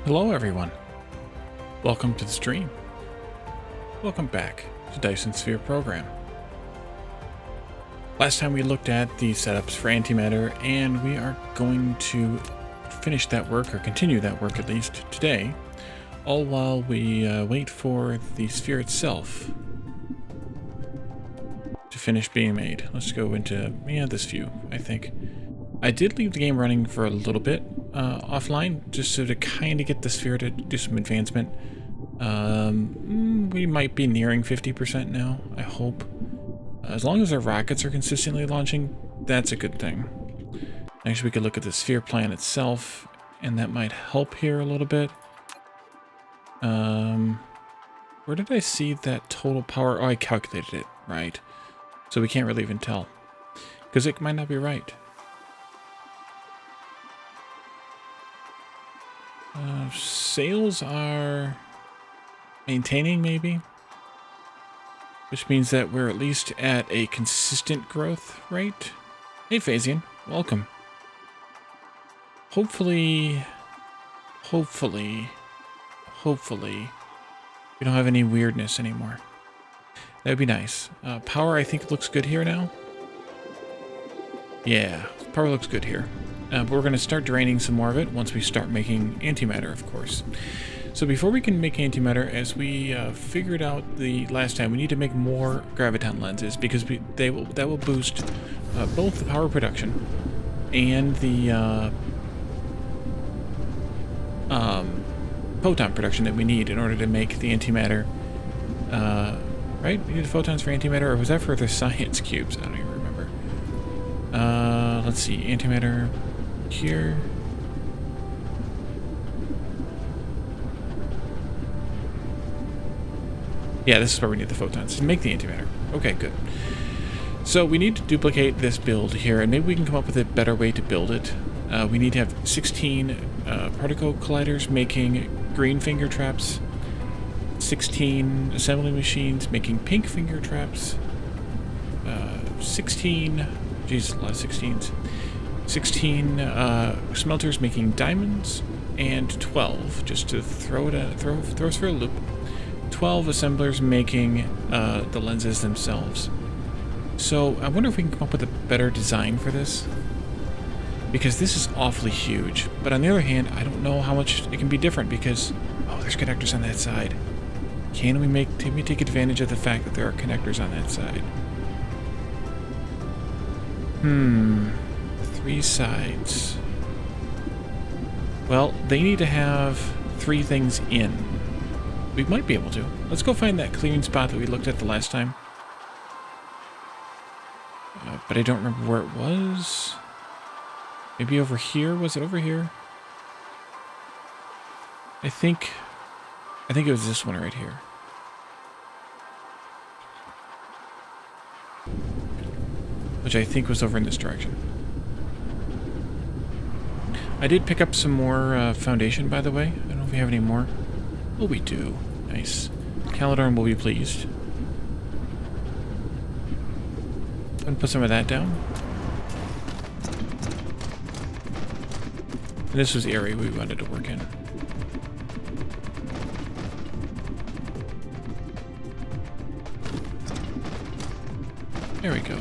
Hello everyone, welcome to the stream. Welcome back to Dyson Sphere Program. Last time we looked at the setups for Antimatter, and we are going to finish that work, or continue that work at least today, all while we wait for the sphere itself to finish being made. Let's go into, this view, I think. I did leave the game running for a little bit offline, just so to kind of get the sphere to do some advancement. We might be nearing 50% now, I hope. As long as our rockets are consistently launching, that's a good thing. Next, we could look at the sphere plan itself, and that might help here a little bit. Where did I see that total power? Oh, I calculated it, right. So we can't really even tell, because it might not be right. Sales are maintaining, maybe, which means that we're at least at a consistent growth rate. Hey Phazian, welcome. Hopefully we don't have any weirdness anymore. That would be nice. Power, I think, looks good here now. Yeah, power looks good here. But we're going to start draining some more of it once we start making antimatter, of course. So before we can make antimatter, as we figured out the last time, we need to make more Graviton Lenses, because that will boost both the power production and the photon production that we need in order to make the antimatter. Right? We need the photons for antimatter, or was that for the science cubes? I don't even remember. Let's see, antimatter here. Yeah, this is where we need the photons to make the antimatter. Okay, good. So we need to duplicate this build here, and maybe we can come up with a better way to build it. We need to have 16 particle colliders making green finger traps, 16 assembly machines making pink finger traps, 16, geez, a lot of 16s, 16 smelters making diamonds, and 12, just to throw us for a loop, 12 assemblers making the lenses themselves. So I wonder if we can come up with a better design for this, because this is awfully huge. But on the other hand, I don't know how much it can be different, because there's connectors on that side. Can we take advantage of the fact that there are connectors on that side? 3 sides. Well, they need to have 3 things in. We might be able to. Let's go find that clearing spot that we looked at the last time. But I don't remember where it was. Maybe over here? Was it over here? I think it was this one right here. Which I think was over in this direction. I did pick up some more foundation, by the way. I don't know if we have any more. Oh, we do. Nice. Caladorn will be pleased. I'm going to put some of that down. And this was the area we wanted to work in. There we go.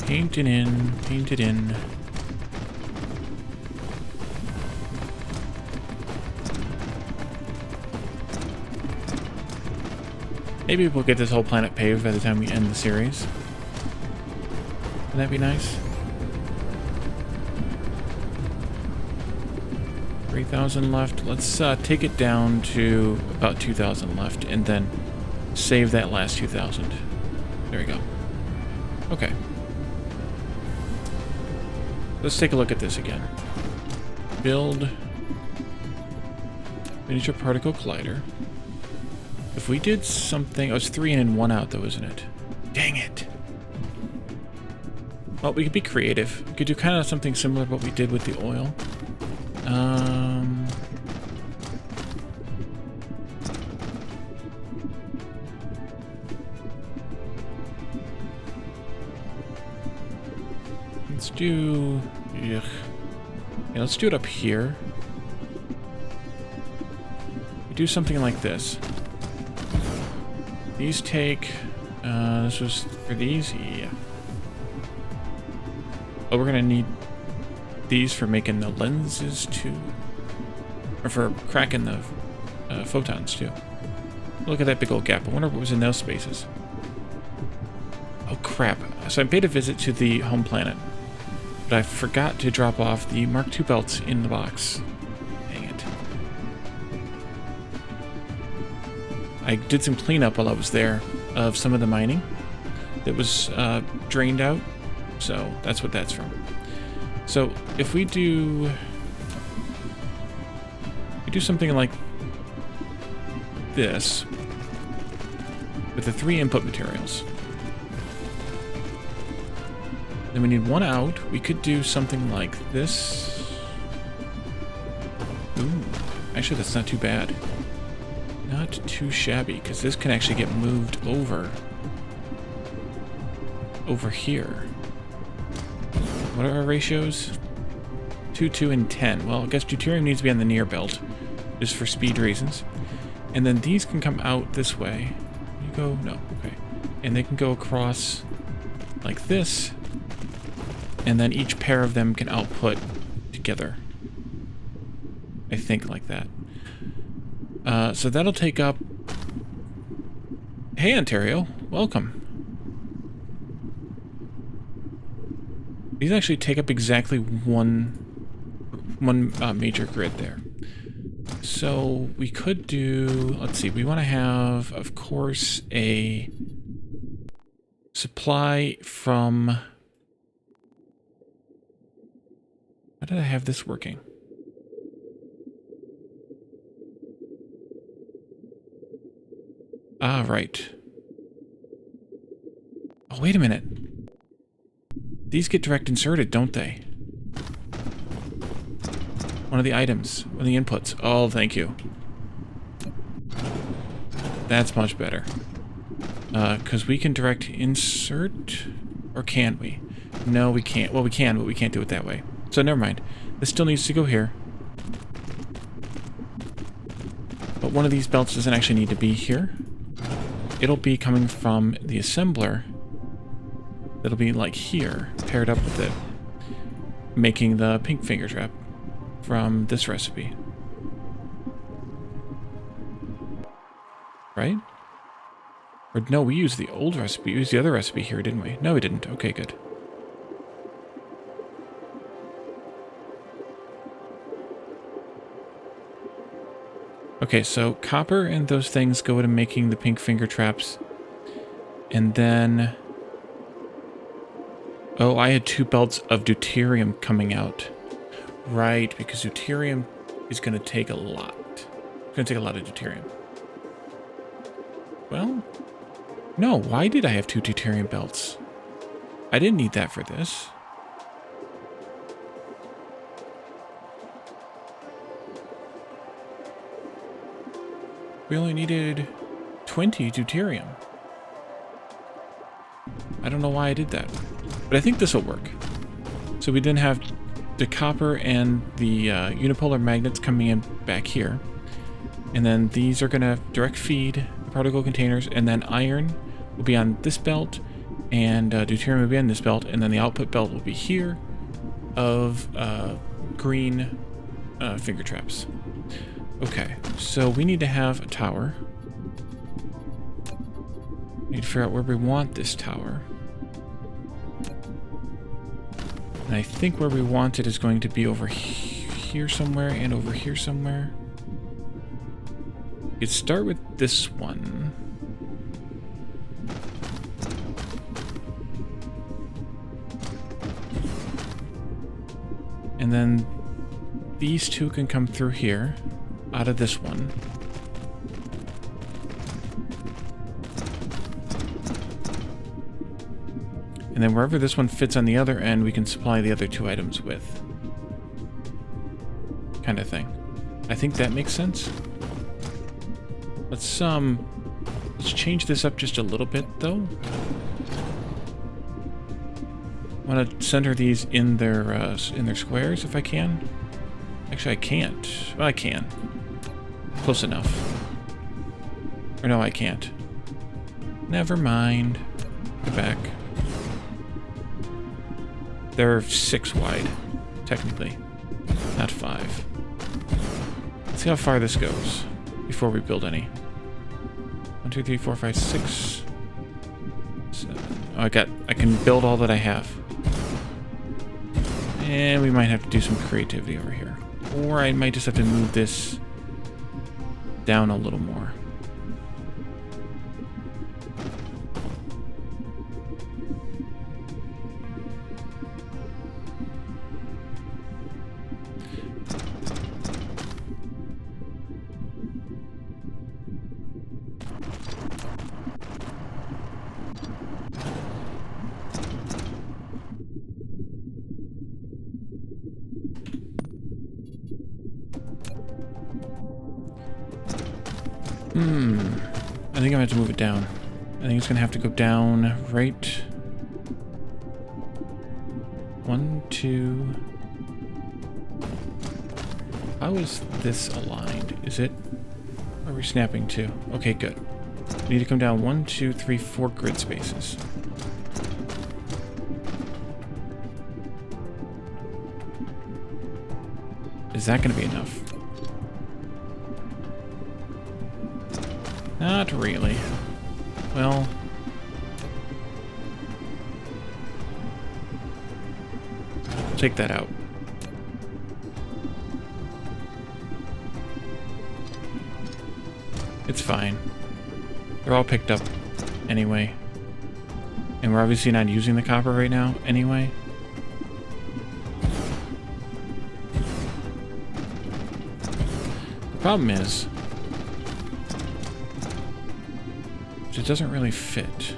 Paint it in, paint it in. Maybe we'll get this whole planet paved by the time we end the series. Wouldn't that be nice? 3,000 left. Let's take it down to about 2,000 left, and then save that last 2,000. There we go. Okay. Let's take a look at this again. Build miniature particle collider. If we did something... Oh, it's 3 in and 1 out, though, isn't it? Dang it. Well, we could be creative. We could do kind of something similar to what we did with the oil. do... Ugh. Yeah, let's do it up here. We do something like this. These take... this was for these? Yeah. Oh, we're gonna need these for making the lenses too. Or for cracking the photons too. Look at that big old gap. I wonder what was in those spaces. Oh crap. So I paid a visit to the home planet, but I forgot to drop off the Mark II belts in the box. Dang it. I did some cleanup while I was there of some of the mining that was drained out, so that's what that's from. So if we do something like this with the 3 input materials, then we need one out. We could do something like this. Ooh, actually that's not too bad. Not too shabby, because this can actually get moved over here. What are our ratios? 2, 2, and 10. Well, I guess deuterium needs to be on the near belt, just for speed reasons. And then these can come out this way. You go, no, okay. And they can go across like this, and then each pair of them can output together. I think like that. So that'll take up... Hey, Ontario. Welcome. These actually take up exactly one major grid there. So we could do... Let's see. We want to have, of course, a supply from... How did I have this working? Ah, right. Oh, wait a minute. These get direct inserted, don't they? One of the items, one of the inputs. Oh, thank you. That's much better. Because we can direct insert, or can we? No, we can't. Well, we can, but we can't do it that way. So never mind. This still needs to go here. But one of these belts doesn't actually need to be here. It'll be coming from the assembler. It'll be like here, paired up with it, making the pink finger trap from this recipe. Right? Or no, we used the old recipe. We used the other recipe here, didn't we? No, we didn't. Okay, good. Okay, so copper and those things go into making the pink finger traps. And then... Oh, I had 2 belts of deuterium coming out. Right, because deuterium is going to take a lot. It's going to take a lot of deuterium. Well, no, why did I have 2 deuterium belts? I didn't need that for this. We only needed 20 deuterium. I don't know why I did that, but I think this will work. So we then have the copper and the unipolar magnets coming in back here. And then these are going to direct feed the particle containers, and then iron will be on this belt, and deuterium will be on this belt, and then the output belt will be here of green finger traps. Okay, so we need to have a tower. We need to figure out where we want this tower. And I think where we want it is going to be over here somewhere and over here somewhere. We could start with this one. And then these 2 can come through here, out of this one. And then wherever this one fits on the other end, we can supply the other 2 items with. Kind of thing. I think that makes sense. Let's change this up just a little bit, though. I want to center these in their squares if I can. Actually, I can't. Well, I can. Close enough. Or no, I can't. Never mind. Go back. They're 6 wide, technically. Not 5. Let's see how far this goes before we build any. 1, 2, 3, 4, 5, 6, 7. Oh, I can build all that I have. And we might have to do some creativity over here. Or I might just have to move this down a little more. I think I'm going to have to move it down. I think it's going to have to go down right. 1, 2. How is this aligned? Is it? Are we snapping to? Okay, good. We need to come down 1, 2, 3, 4 grid spaces. Is that going to be enough? Not really. Well... take that out. It's fine. They're all picked up anyway. And we're obviously not using the copper right now anyway. The problem is... it doesn't really fit.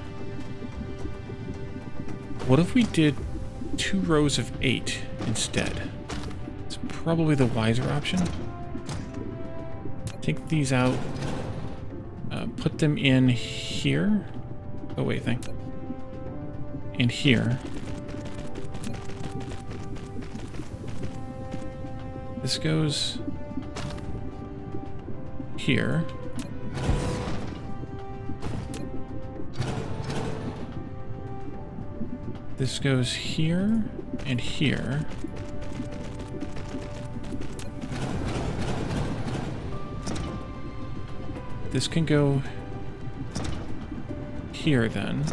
What if we did 2 rows of 8 instead? It's probably the wiser option. Take these out. Put them in here. Oh, wait, thing. In here. This goes here. This goes here and here. This can go here then.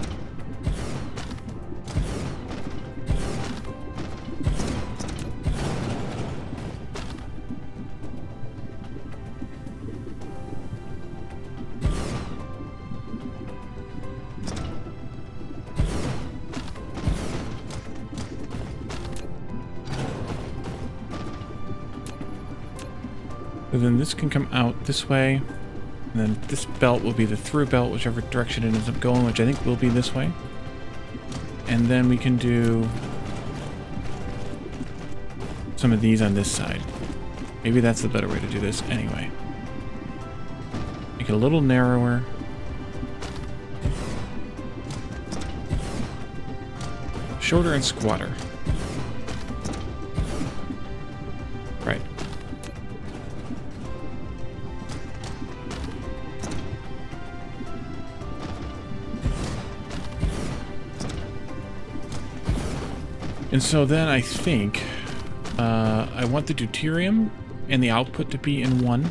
And then this can come out this way. And then this belt will be the through belt, whichever direction it ends up going, which I think will be this way. And then we can do some of these on this side. Maybe that's the better way to do this anyway. Make it a little narrower. Shorter and squatter. Right. And so then I think I want the deuterium and the output to be in one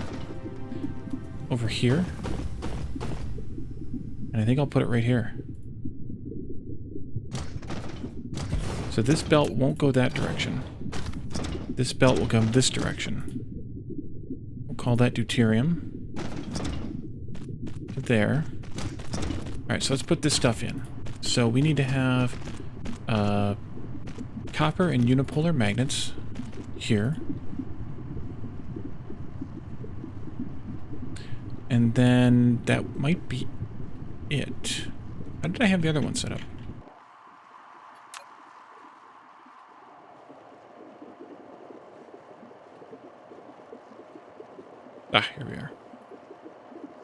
over here. And I think I'll put it right here. So this belt won't go that direction. This belt will come this direction. We'll call that deuterium. There. Alright, so let's put this stuff in. So we need to have copper and unipolar magnets here. And then that might be it. How did I have the other one set up? Ah, here we are.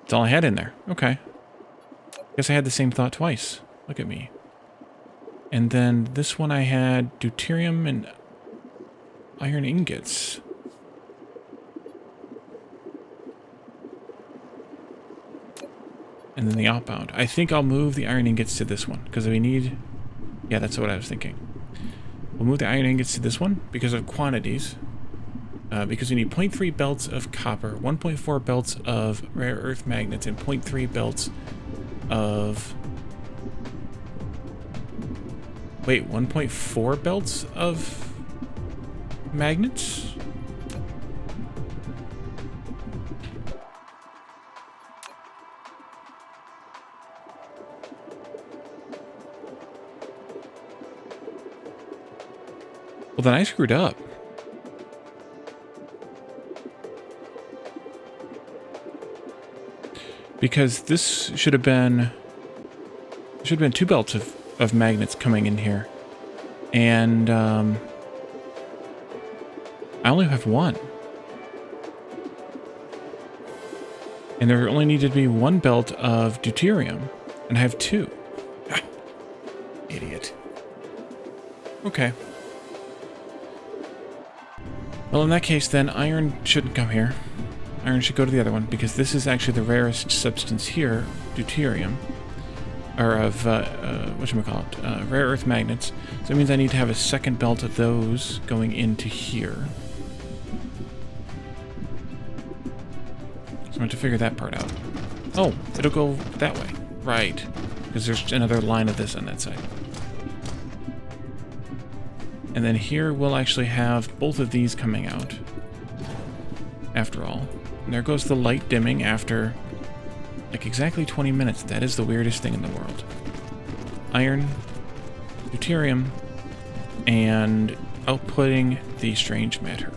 That's all I had in there. Okay. Guess I had the same thought twice. Look at me. And then this one I had deuterium and iron ingots. And then the outbound. I think I'll move the iron ingots to this one because we need... Yeah, that's what I was thinking. We'll move the iron ingots to this one because of quantities. Because we need 0.3 belts of copper, 1.4 belts of rare earth magnets, and 0.3 belts of... Wait, 1.4 belts of magnets? Well, then I screwed up. Because this should have been 2 belts of magnets coming in here. And I only have 1. And there only needed to be 1 belt of deuterium. And I have 2. Ah, idiot. Okay. Well, in that case, then, iron shouldn't come here. Iron should go to the other one, because this is actually the rarest substance here, deuterium. Or of, whatchamacallit, rare earth magnets. So that means I need to have a second belt of those going into here. So I'm going to figure that part out. Oh, it'll go that way. Right. Because there's another line of this on that side. And then here we'll actually have both of these coming out. After all. And there goes the light dimming after, like, exactly 20 minutes. That is the weirdest thing in the world. Iron, deuterium, and outputting the strange matter.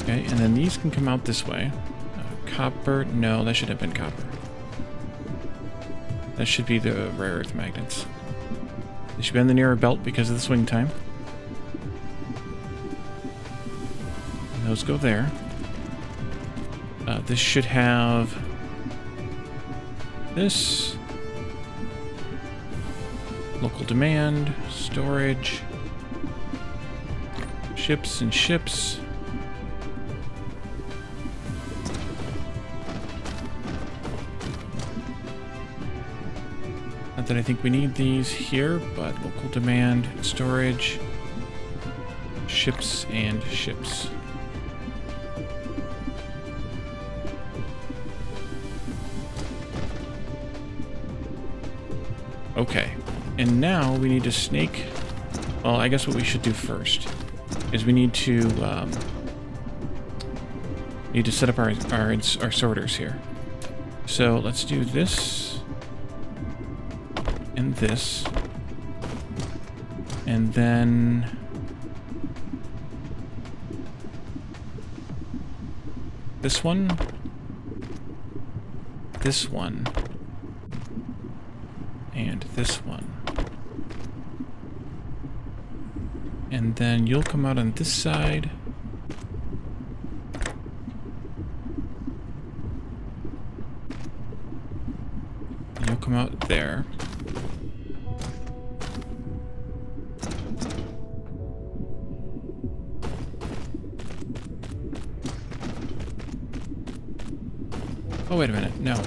Okay, and then these can come out this way. Copper, no, that should have been copper. That should be the rare earth magnets. They should be in the nearer belt because of the swing time. And those go there. This should have this. Local demand, storage, ships and ships. Not that I think we need these here, but local demand, storage, ships and ships. Okay, and now we need to snake... Well, I guess what we should do first is we need to set up our sorters here. So let's do this and this, and then this one, and this one. And then you'll come out on this side. And you'll come out there. Oh, wait a minute. No.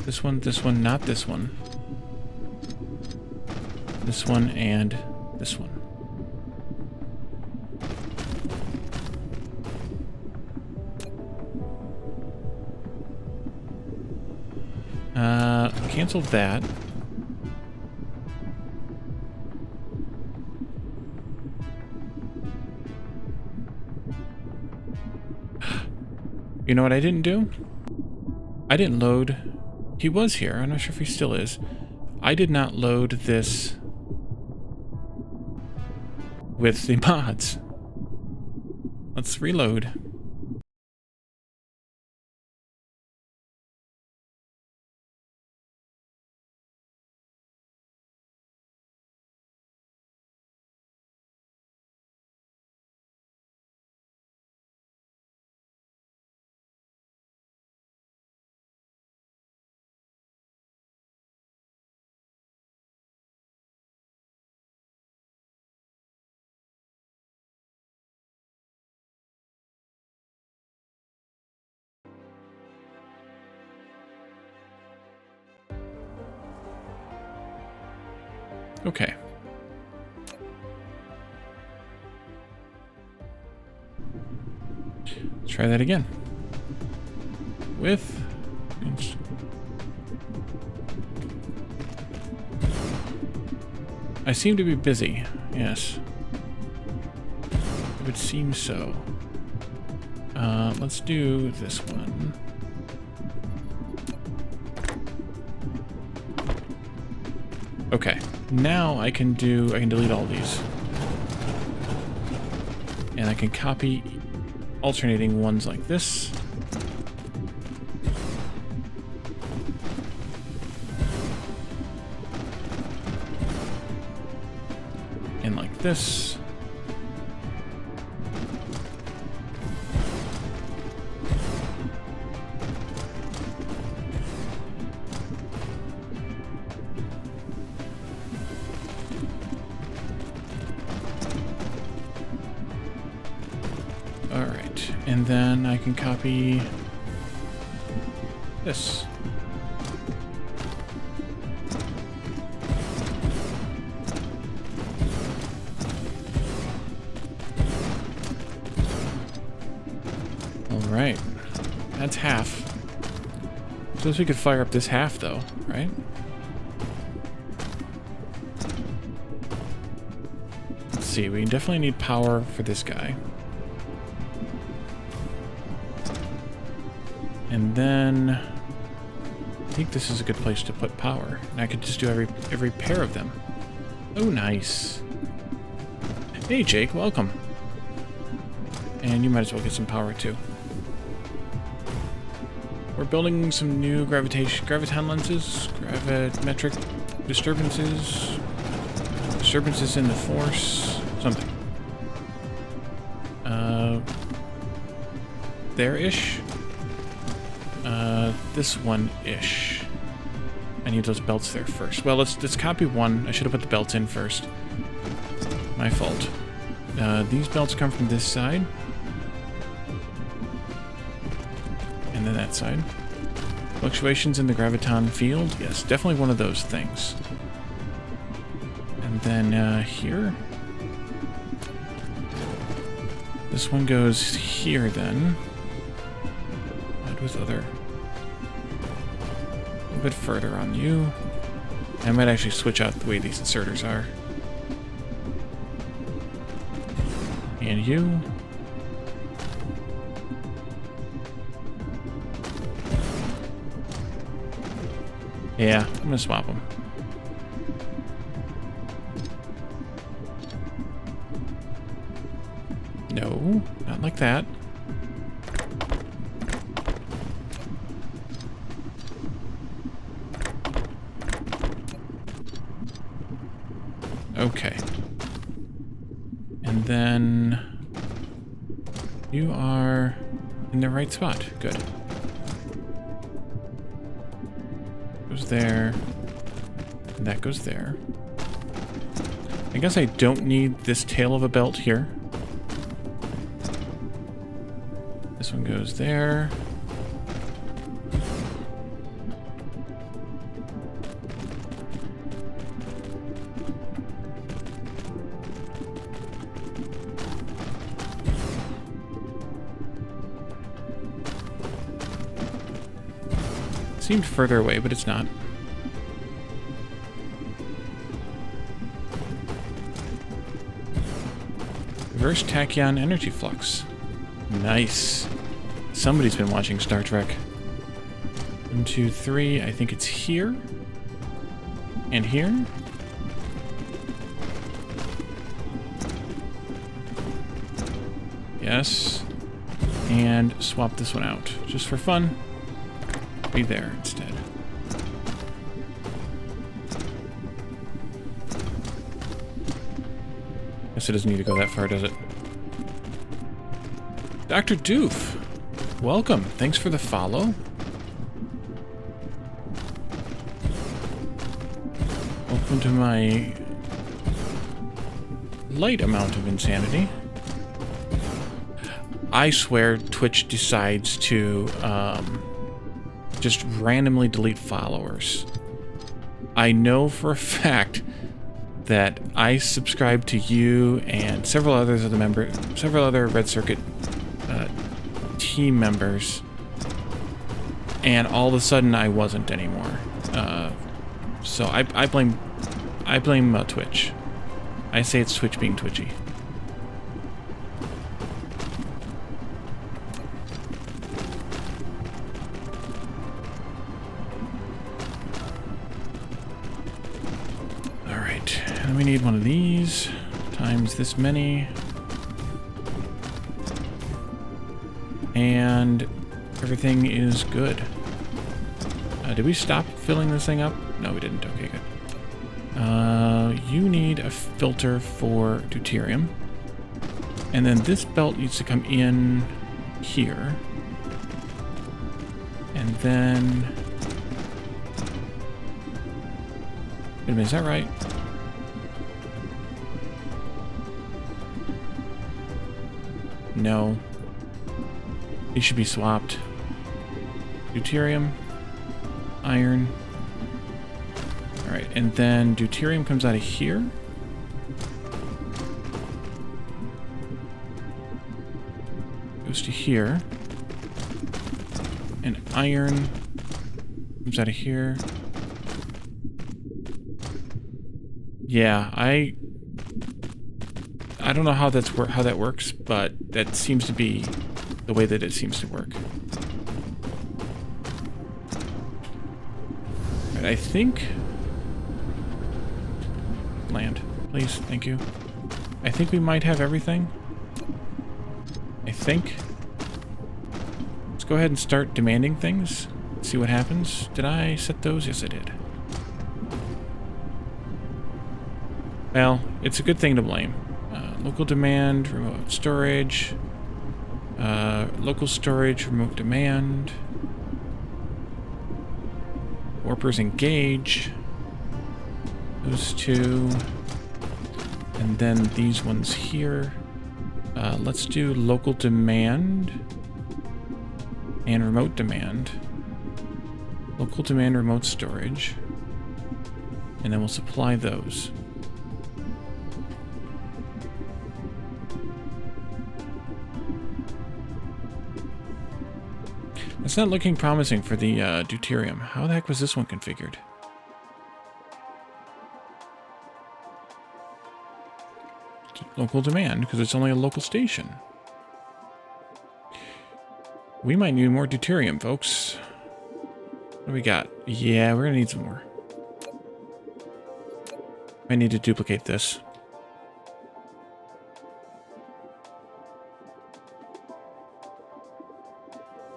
This one, not this one. This one and this one. Cancel that. You know what I didn't do? I didn't load... He was here. I'm not sure if he still is. I did not load this with the mods. Let's reload. Okay. Let's try that again. With... I seem to be busy. Yes. It would seem so. Let's do this one. Okay. Now I can delete all these. And I can copy alternating ones like this. And like this. Alright, and then I can copy this. Alright, that's half. Suppose we could fire up this half though, right? Let's see, we definitely need power for this guy. And then I think this is a good place to put power. And I could just do every pair of them. Oh, nice. Hey, Jake, welcome. And you might as well get some power too. We're building some new Graviton Lenses, gravimetric disturbances in the force, something. There-ish. This one-ish. I need those belts there first. Well, let's copy one. I should have put the belts in first. My fault. These belts come from this side. And then that side. Fluctuations in the graviton field. Yes, definitely one of those things. And then here. This one goes here then. What was other? A bit further on you. I might actually switch out the way these inserters are. And you. Yeah, I'm gonna swap them. No, not like that. Okay. And then you are in the right spot. Good. Goes there. And that goes there. I guess I don't need this tail of a belt here. This one goes there. Seemed further away, but it's not. Reverse tachyon energy flux. Nice. Somebody's been watching Star Trek. 1, 2, 3. I think it's here. And here. Yes. And swap this one out. Just for fun. Be there instead. Guess it doesn't need to go that far, does it? Dr. Doof, welcome. Thanks for the follow. Welcome to my light amount of insanity. I swear Twitch decides to just randomly delete followers. I know for a fact that I subscribed to you and several other Red Circuit team members, and all of a sudden I wasn't anymore. So I blame Twitch. I say it's Twitch being twitchy. Alright, and we need one of these times this many. And everything is good. Did we stop filling this thing up? No, we didn't. Okay, good. You need a filter for deuterium. And then this belt needs to come in here. And then... Wait a minute, is that right? No. These should be swapped. Deuterium. Iron. Alright, and then deuterium comes out of here. Goes to here. And iron comes out of here. Yeah, I don't know how that works, but that seems to be the way that it seems to work. Right, I think... Land, please, thank you. I think we might have everything. I think. Let's go ahead and start demanding things. See what happens. Did I set those? Yes, I did. Well, it's a good thing to blame. Local demand, remote storage. Local storage, remote demand. Warpers engage. Those two. And then these ones here. Let's do local demand and remote demand. Local demand, remote storage. And then we'll supply those. It's not looking promising for the deuterium. How the heck was this one configured? Local demand, because it's only a local station. We might need more deuterium, folks. What do we got? Yeah, we're gonna need some more. I need to duplicate this.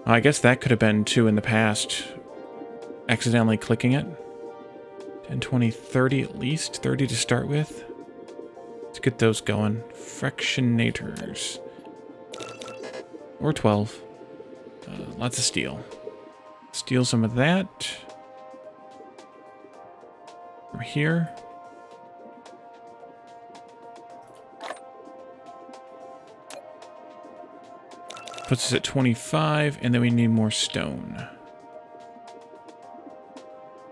I guess that could have been, too, in the past. Accidentally clicking it. 10, 20, 30 at least. 30 to start with. Let's get those going. Fractionators. Or 12. Lots of steel. Steal some of that. From here. Puts us at 25, and then we need more stone.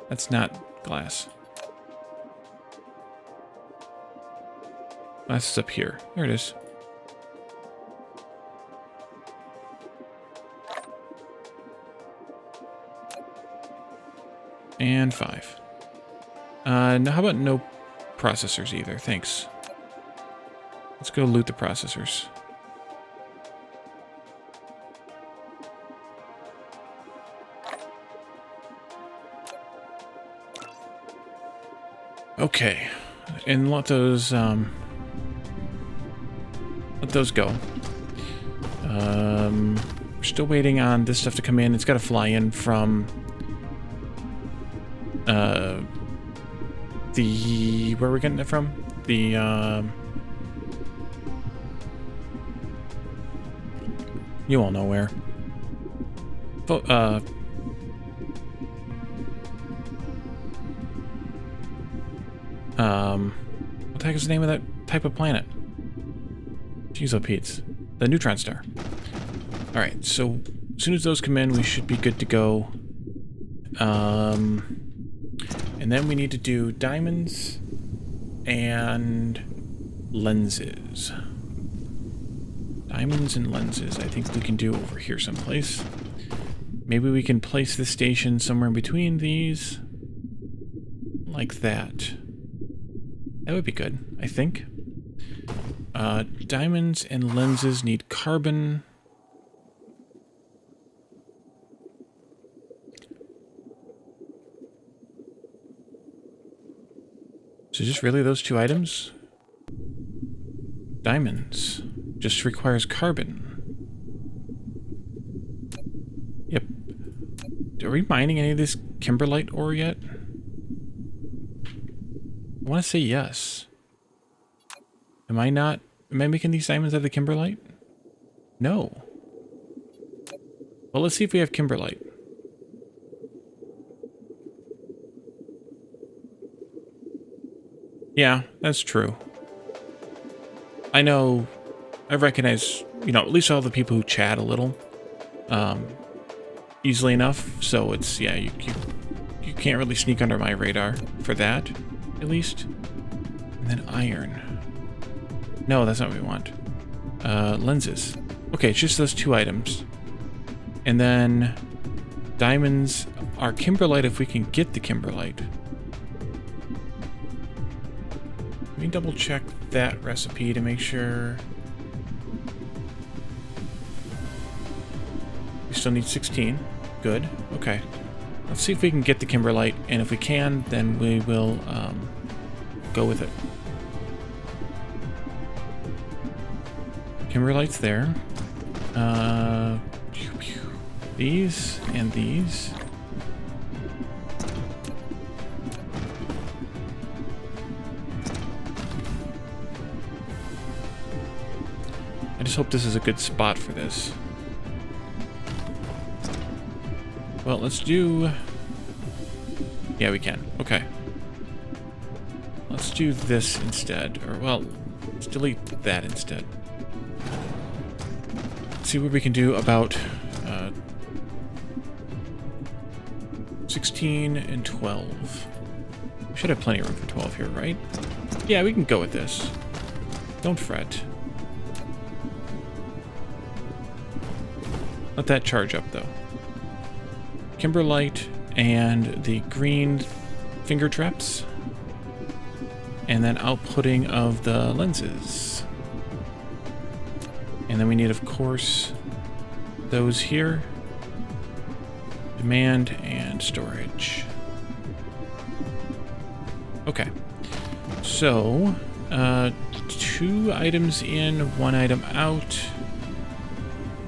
That's not glass. Glass is up here. There it is. And 5. Now how about no processors either? Thanks. Let's go loot the processors. Okay, and let those go. We're still waiting on this stuff to come in. It's got to fly in from where are we getting it from? You all know where. What the heck is the name of that type of planet? Jeez, oh Pete's. The neutron star. Alright, so as soon as those come in, we should be good to go. And then we need to do diamonds and lenses. Diamonds and lenses, I think we can do over here someplace. Maybe we can place the station somewhere in between these. Like that. That would be good, I think. Diamonds and lenses need carbon. So just really those two items? Diamonds. Just requires carbon. Yep. Are we mining any of this kimberlite ore yet? I want to say yes. Am I making these diamonds out of the kimberlite? No. Well, let's see if we have kimberlite. Yeah, that's true. I know, I recognize, you know, at least all the people who chat a little, easily enough, so it's, yeah, you can't really sneak under my radar for that, at least. And then iron. No, that's not what we want. Lenses. Okay, it's just those two items. And then diamonds are kimberlite if we can get the kimberlite. Let me double check that recipe to make sure. We still need 16. Good. Okay. Let's see if we can get the kimberlite, and if we can, then we will go with it. Kimberlite's there. These and these. I just hope this is a good spot for this. Well, let's do... Yeah, we can. Okay. Let's do this instead. Or, well, let's delete that instead. Let's see what we can do about 16 and 12. We should have plenty of room for 12 here, right? Yeah, we can go with this. Don't fret. Let that charge up, though. Kimberlite and the green finger traps. And then outputting of the lenses. And then we need, of course, those here. Demand and storage. Okay. So, 2 items in, 1 item out.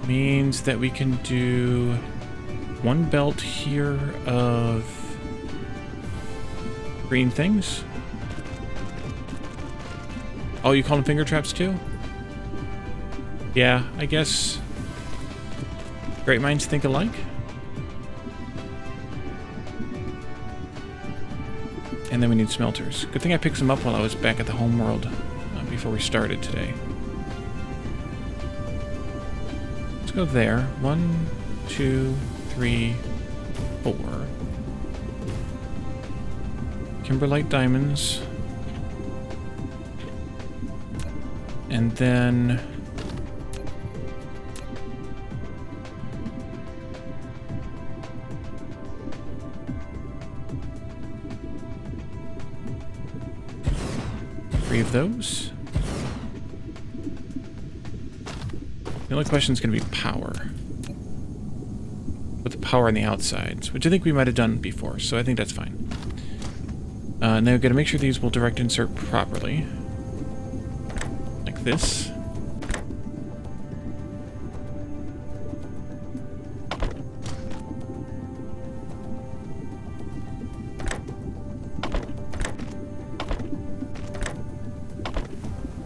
Means that we can do 1 belt here of green things. Oh, you call them finger traps too? Yeah, I guess great minds think alike. And then we need smelters. Good thing I picked some up while I was back at the home world before we started today. Let's go there. 1, 2, 3, 4. Kimberlite diamonds. And then... three of those. The only question is going to be power. With the power on the outsides, which I think we might have done before, so I think that's fine. And then we've got to make sure these will direct insert properly. Like this.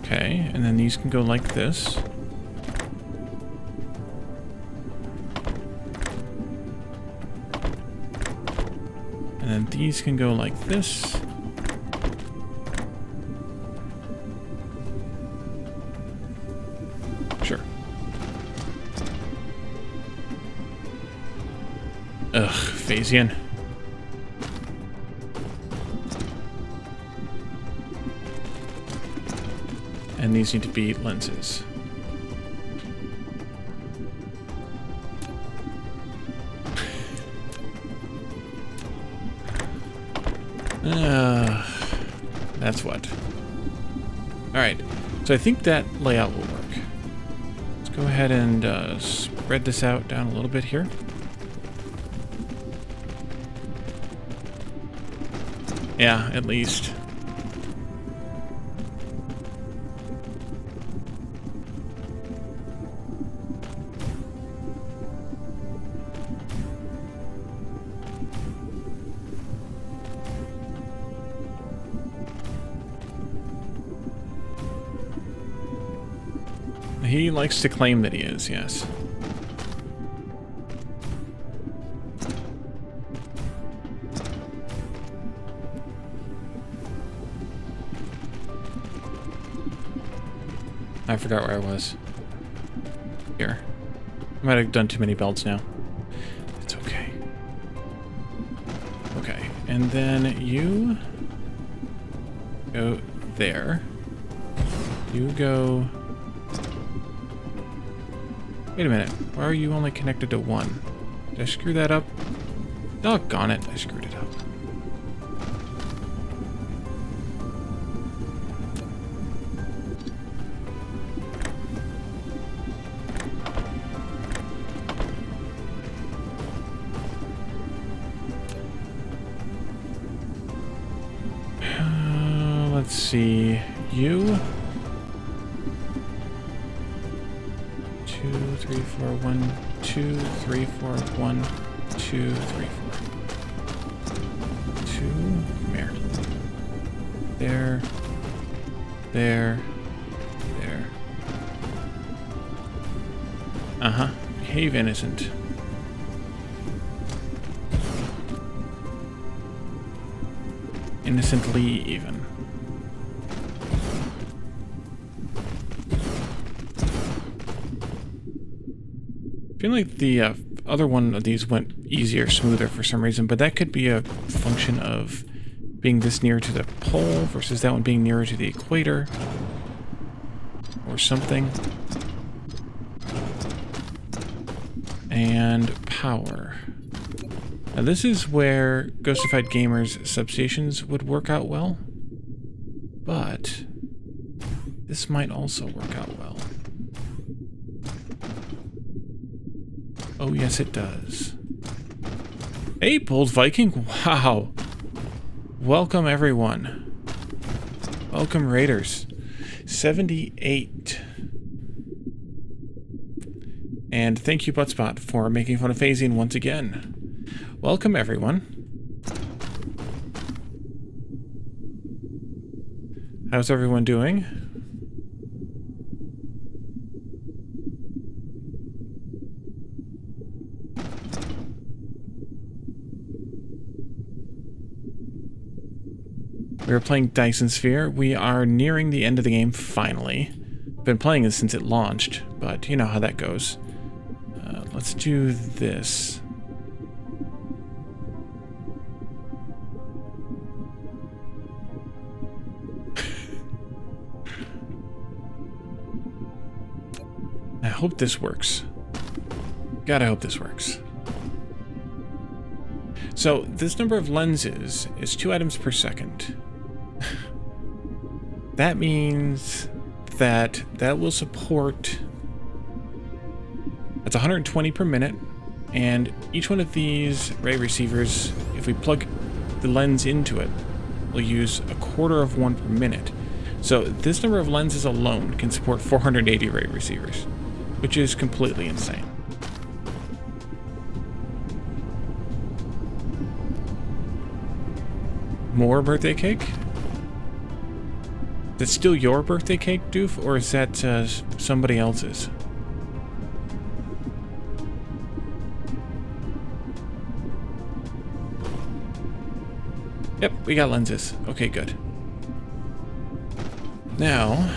Okay, and then these can go like this. And then these can go like this. Sure. Ugh, Phasian. and these need to be lenses. That's what. Alright, so I think that layout will work. Let's go ahead and spread this out down a little bit here. Yeah, at least. He likes to claim that he is, yes. I forgot where I was. Here. I might have done too many belts now. It's okay. Okay, and then you go there. You go... Wait a minute. Why are you only connected to one? Did I screw that up? Doggone it, I screwed it up. Let's see. You... 2, 3, 4, 1, 2, 3, 4, 1, 2, 3, 4. 2, come here. There. There. There. Uh-huh. Behave innocent. Innocently even. I feel like the other one of these went easier, smoother for some reason, but that could be a function of being this near to the pole versus that one being nearer to the equator or something. And power. Now this is where Ghostified Gamers substations would work out well, but this might also work out well. Oh, yes, it does. Hey, Bold Viking. Wow. Welcome, everyone. Welcome, Raiders. 78. And thank you, Buttspot, for making fun of phasing once again. Welcome, everyone. How's everyone doing? We are playing Dyson Sphere. We are nearing the end of the game, finally. Been playing this since it launched, but you know how that goes. Let's do this. I hope this works. Gotta hope this works. So, this number of lenses is 2 items per second. That means that will support... That's 120 per minute, and each one of these ray receivers, if we plug the lens into it, will use 1/4 of one per minute. So this number of lenses alone can support 480 ray receivers, which is completely insane. More birthday cake? Is that still your birthday cake, Doof, or is that somebody else's? Yep, we got lenses. Okay, good. Now...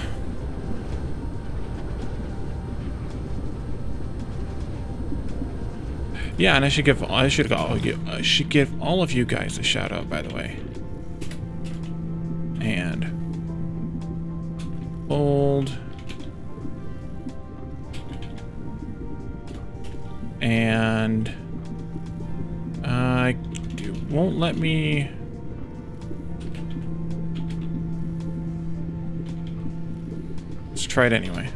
Yeah, and I should give all of you guys a shout out, by the way. And Old. And it won't let me. Let's try it anyway.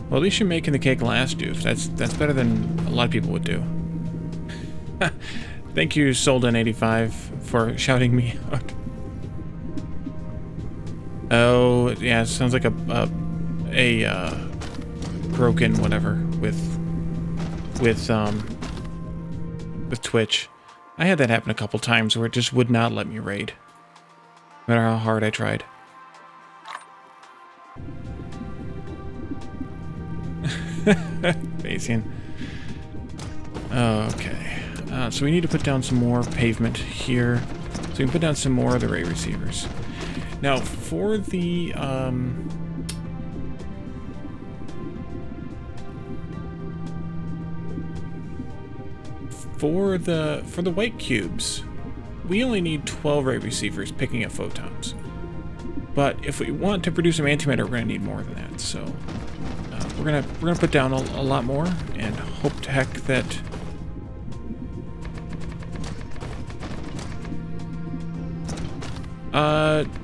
Well, at least you're making the cake last, Doof. That's better than a lot of people would do. Thank you, Solden85, for shouting me out. Oh, yeah, it sounds like a broken whatever with Twitch. I had that happen a couple times where it just would not let me raid, no matter how hard I tried. Bayesian. Okay. So we need to put down some more pavement here. So we can put down some more of the ray receivers. Now, for the for the white cubes, we only need 12 ray receivers picking up photons. But if we want to produce some antimatter, we're gonna need more than that. So we're gonna put down a lot more and hope to heck that.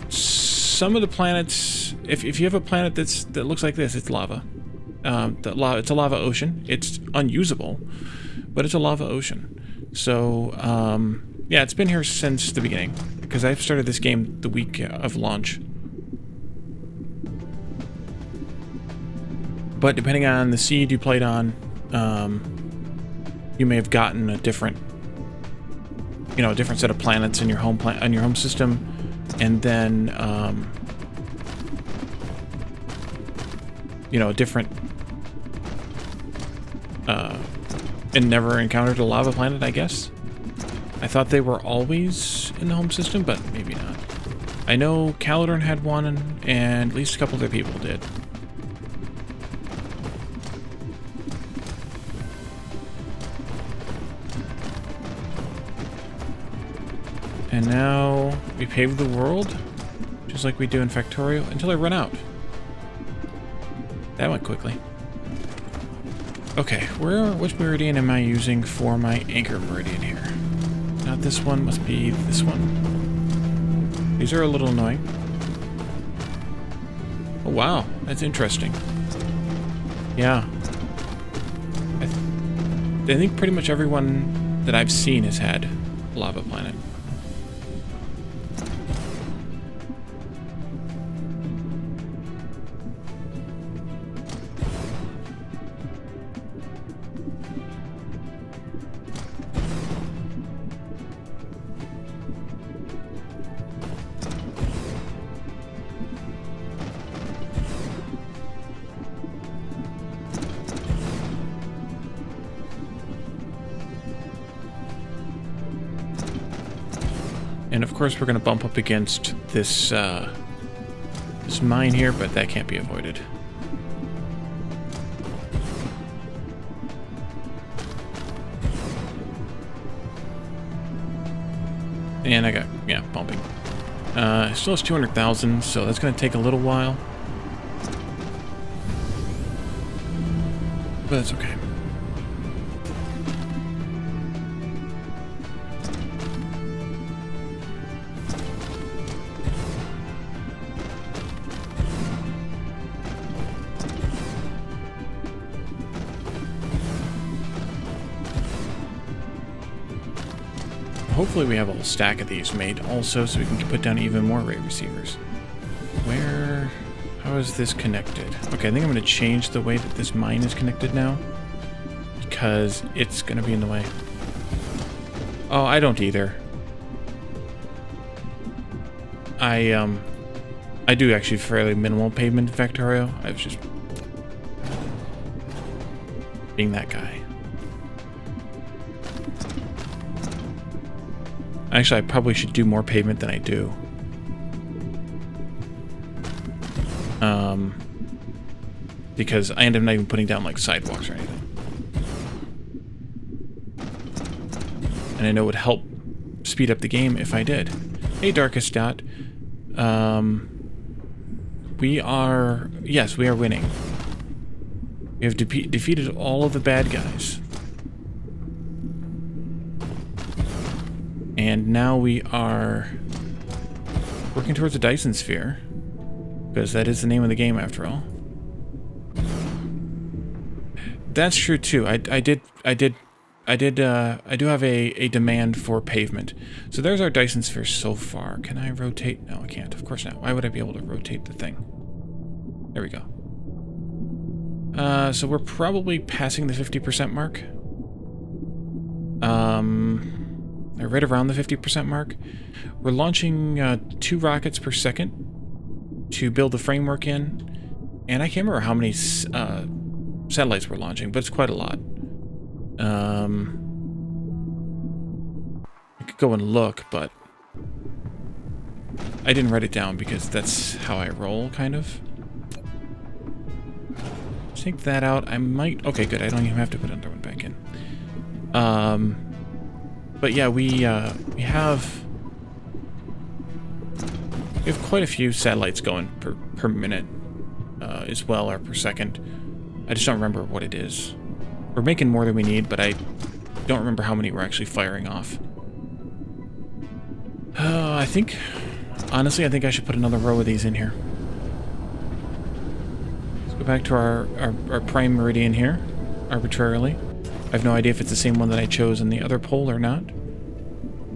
Some of the planets, if you have a planet that looks like this, it's lava. It's a lava ocean. It's unusable, but it's a lava ocean. So yeah, it's been here since the beginning because I started this game the week of launch. But depending on the seed you played on, you may have gotten a different, a different set of planets in your home system, and then, a different, and never encountered a lava planet, I guess. I thought they were always in the home system, but maybe not. I know Calidorn had one, and at least a couple other people did. And now we pave the world, just like we do in Factorio, until I run out. That went quickly. Okay, which meridian am I using for my anchor meridian here? Not this one, must be this one. These are a little annoying. Oh wow, that's interesting. Yeah. I think pretty much everyone that I've seen has had a lava planet. And of course we're going to bump up against this this mine here, but that can't be avoided. And I got, yeah, bumping. It still has 200,000, so that's going to take a little while. But that's okay. Hopefully we have a whole stack of these made also, so we can put down even more ray receivers. How is this connected? Okay, I think I'm going to change the way that this mine is connected now, because it's going to be in the way. Oh, I don't either. I do actually fairly minimal pavement in Factorio. I was just being that guy. Actually, I probably should do more pavement than I do. Because I end up not even putting down, like, sidewalks or anything. And I know it would help speed up the game if I did. Hey, Darkest Dot. Yes, we are winning. We have defeated all of the bad guys. And now we are working towards a Dyson Sphere. Because that is the name of the game after all. That's true too. I do have a demand for pavement. So there's our Dyson Sphere so far. Can I rotate? No, I can't. Of course not. Why would I be able to rotate the thing? There we go. So we're probably passing the 50% mark. Right around the 50% mark. We're launching 2 rockets per second to build the framework in. And I can't remember how many satellites we're launching, but it's quite a lot. I could go and look, but I didn't write it down because that's how I roll, kind of. Take that out. I might... Okay, good. I don't even have to put another one back in. But yeah, we have quite a few satellites going per minute as well, or per second. I just don't remember what it is. We're making more than we need, but I don't remember how many we're actually firing off. Honestly, I think I should put another row of these in here. Let's go back to our prime meridian here, arbitrarily. I have no idea if it's the same one that I chose in the other pole or not,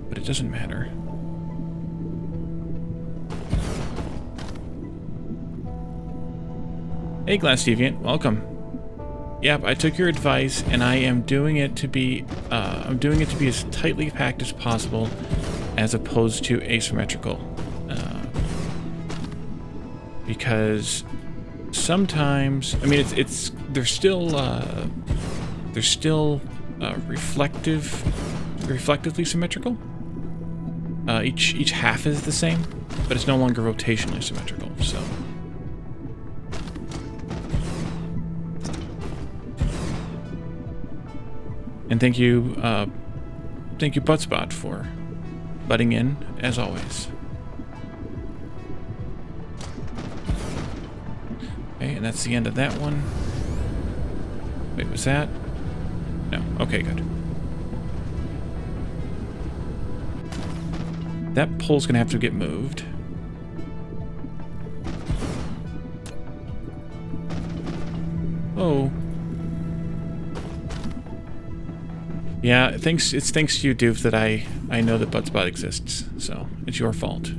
but it doesn't matter. Hey, Glass Deviant, welcome. Yep, I took your advice, and I am doing it to be as tightly packed as possible, as opposed to asymmetrical, because sometimes, I mean, they're still reflectively symmetrical. Each half is the same, but it's no longer rotationally symmetrical. So. And thank you, Buttspot, for butting in, as always. Okay, and that's the end of that one. Wait, was that? No. Okay, good. That pole's gonna have to get moved. Oh. Yeah, it's thanks to you, Doof, that I know that Buttspot exists, so it's your fault.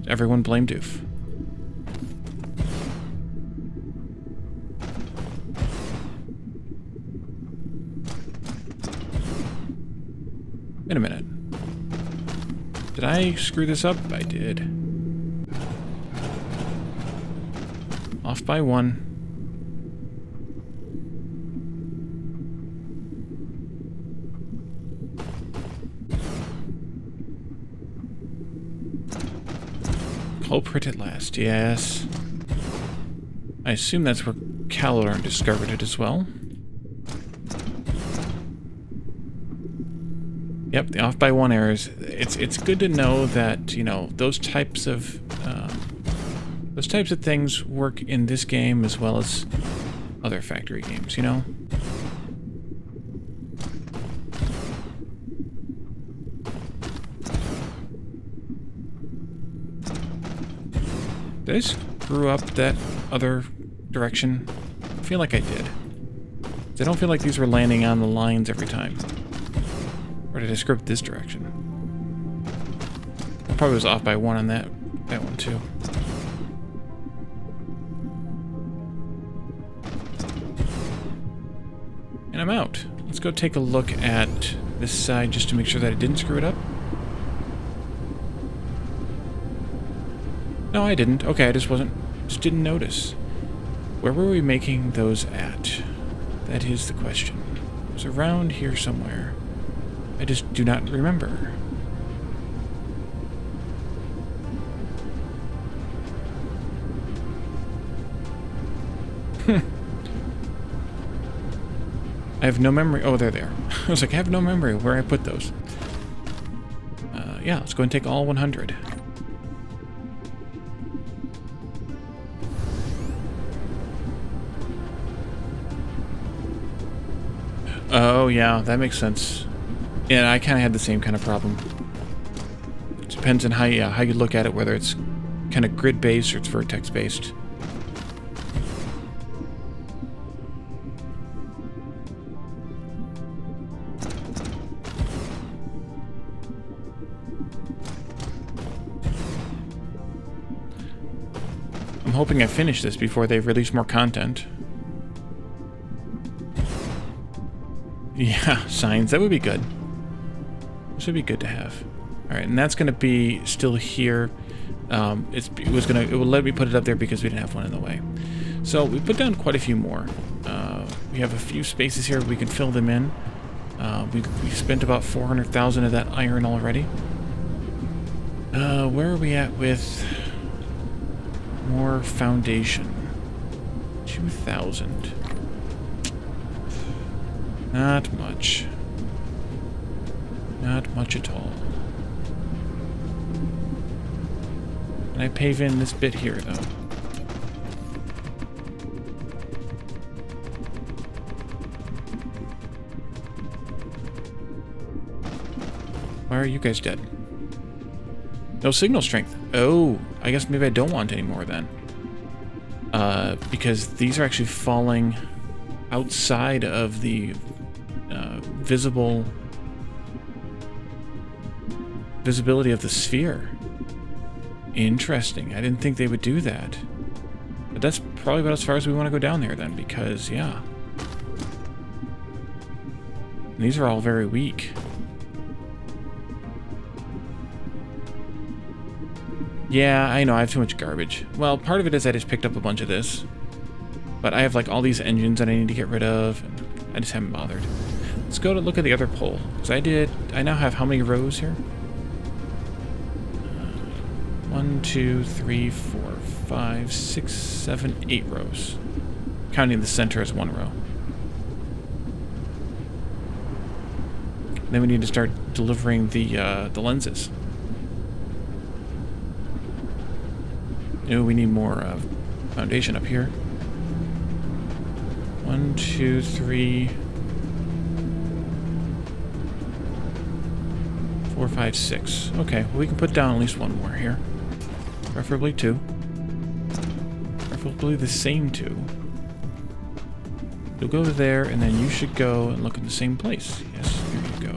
Everyone blame Doof. Wait a minute. Did I screw this up? I did. Off by 1. Culprit at last, yes. I assume that's where Calodarn discovered it as well. Yep, the off by 1 errors. It's good to know that, you know, those types of things work in this game as well as other factory games, you know? Did I screw up that other direction? I feel like I did. I don't feel like these were landing on the lines every time. Or did I screw up this direction? I probably was off by 1 on that one too. And I'm out. Let's go take a look at this side just to make sure that I didn't screw it up. No, I didn't. Okay, I just didn't notice. Where were we making those at? That is the question. It was around here somewhere. I just do not remember. I have no memory. Oh, they're there. I was like, I have no memory of where I put those. Yeah, let's go and take all 100. Oh, yeah, that makes sense. Yeah, I kind of had the same kind of problem. It depends on how you look at it, whether it's kind of grid-based or it's vertex-based. I'm hoping I finish this before they release more content. Yeah, signs. That would be good. This would be good to have. All right, and that's going to be still here. It will let me put it up there because we didn't have one in the way. So we put down quite a few more. We have a few spaces here we can fill them in. We spent about 400,000 of that iron already. Where are we at with more foundation? 2,000. Not much. Not much at all. And I pave in this bit here, though. Why are you guys dead? No signal strength. Oh, I guess maybe I don't want any more then. Because these are actually falling outside of the visibility of the sphere. Interesting. I didn't think they would do that. But that's probably about as far as we want to go down there then, because, yeah. And these are all very weak. Yeah, I know, I have too much garbage. Well, part of it is I just picked up a bunch of this. But I have, like, all these engines that I need to get rid of, and I just haven't bothered. Let's go to look at the other pole. Because I now have how many rows here? 1, 2, 3, 4, 5, 6, 7, 8 rows. Counting the center as one row. Then we need to start delivering the lenses. No, we need more foundation up here. 1, 2, 3, 4, 5, 6. Okay, well, we can put down at least one more here. Preferably 2. Preferably the same 2. You'll go there, and then you should go and look in the same place. Yes, here you go.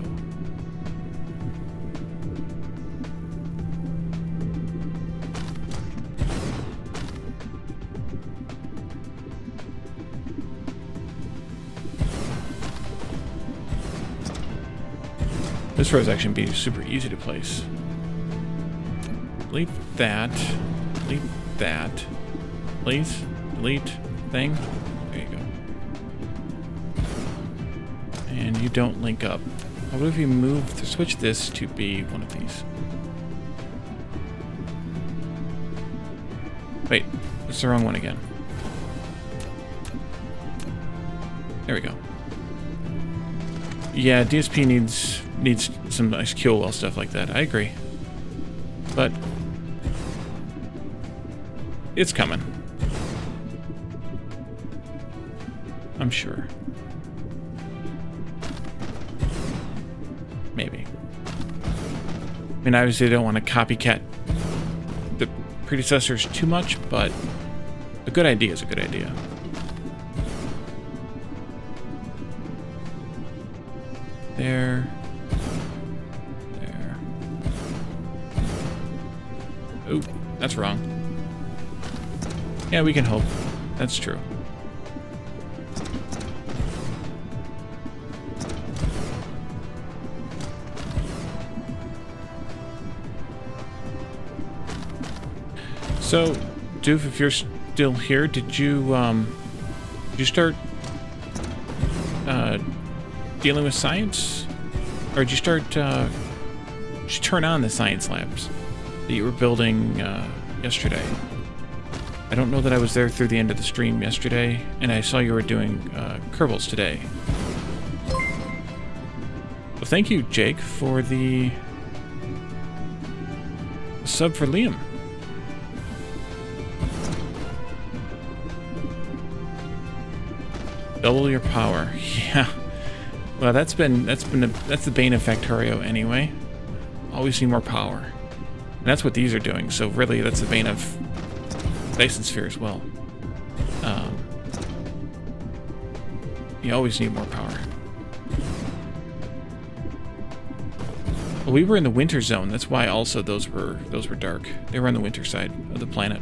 This row is actually going to be super easy to place. Delete that. Delete that. Please. Delete thing. There you go. And you don't link up. What if we switch this to be one of these? Wait, it's the wrong one again. There we go. Yeah, DSP needs some nice QOL stuff like that. I agree. But it's coming. I'm sure. Maybe. I mean, obviously I don't want to copycat the predecessors too much, but a good idea is a good idea. There. There. Oop, that's wrong. Yeah, we can hope. That's true. So, Doof, if you're still here, did you start dealing with science? Or did you start, did you turn on the science labs that you were building yesterday? I don't know that I was there through the end of the stream yesterday, and I saw you were doing Kerbals today. Well, thank you, Jake, for the sub for Liam. Double your power. Yeah. Well, that's the bane of Factorio anyway. Always need more power. And that's what these are doing. So really, that's the bane of Dyson Sphere as well. You always need more power. Well, we were in the winter zone. That's why also those were dark. They were on the winter side of the planet.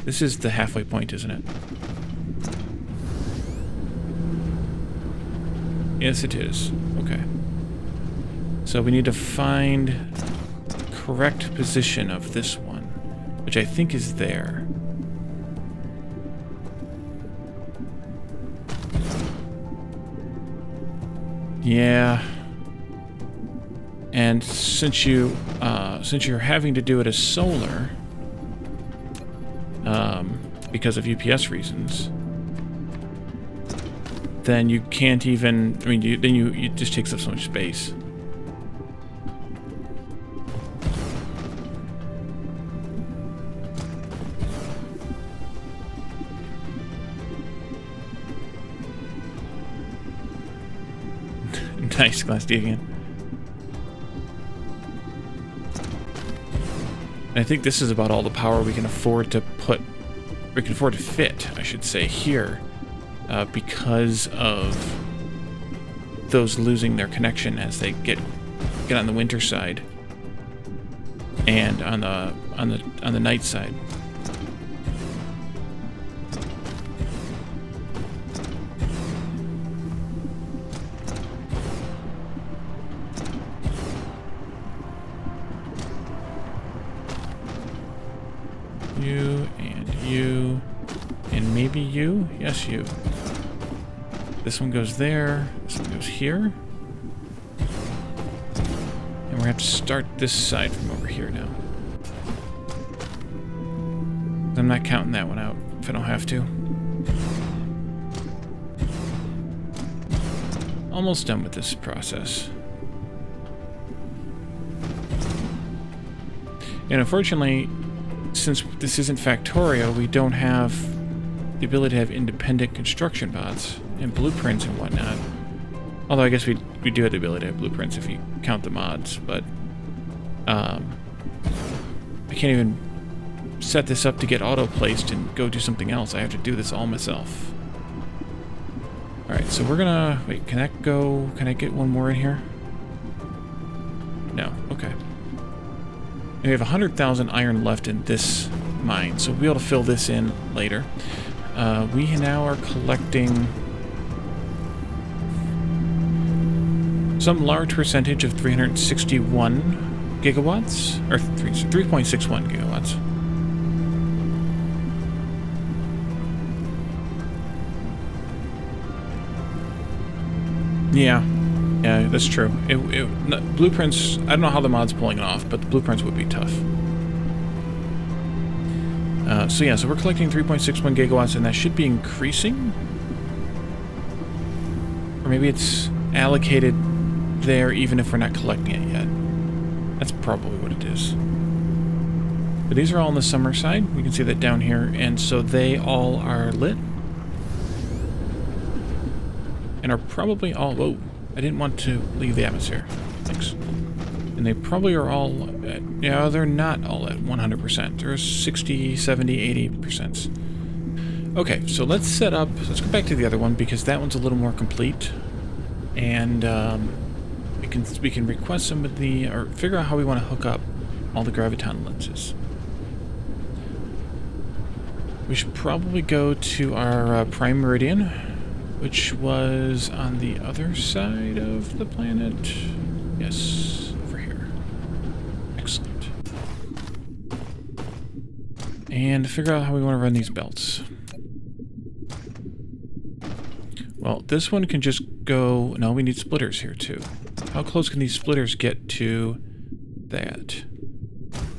This is the halfway point, isn't it? Yes, it is. Okay. So we need to find the correct position of this one, which I think is there. Yeah. And since you're having to do it as solar, because of UPS reasons, then you can't even. I mean, it just takes up so much space. Nice, Glass D again. And I think this is about all the power we can afford to put. We can afford to fit, I should say, here, because of those losing their connection as they get on the winter side and on the night side. You and you and maybe you. Yes, you. This one goes there. This one goes here. And we're gonna have to start this side from over here now. I'm not counting that one out if I don't have to. Almost done with this process. And unfortunately, since this isn't Factorio, we don't have the ability to have independent construction bots and blueprints and whatnot. Although I guess we do have the ability to have blueprints if you count the mods, but I can't even set this up to get auto-placed and go do something else. I have to do this all myself. Alright, so we're gonna... Wait, can that go... Can I get one more in here? No, okay. And we have 100,000 iron left in this mine, so we'll be able to fill this in later. We now are collecting some large percentage of 361 gigawatts, or 3.61 gigawatts. Yeah, that's true. Blueprints, I don't know how the mod's pulling it off, but the blueprints would be tough. So we're collecting 3.61 gigawatts, and that should be increasing. Or maybe it's allocated there even if we're not collecting it yet. That's probably what it is. But these are all on the summer side. We can see that down here, and so they all are lit. And are probably all... Whoa, I didn't want to leave the atmosphere. Thanks. And they probably are all at... Yeah, they're not all at 100%. There's 60, 70, 80%. Okay, so let's set up... Let's go back to the other one, because that one's a little more complete. And we can request some of the... Or figure out how we want to hook up all the Graviton lenses. We should probably go to our prime meridian, which was on the other side of the planet. Yes, over here. Excellent. And figure out how we want to run these belts. Well, this one can just go... No, we need splitters here, too. How close can these splitters get to that?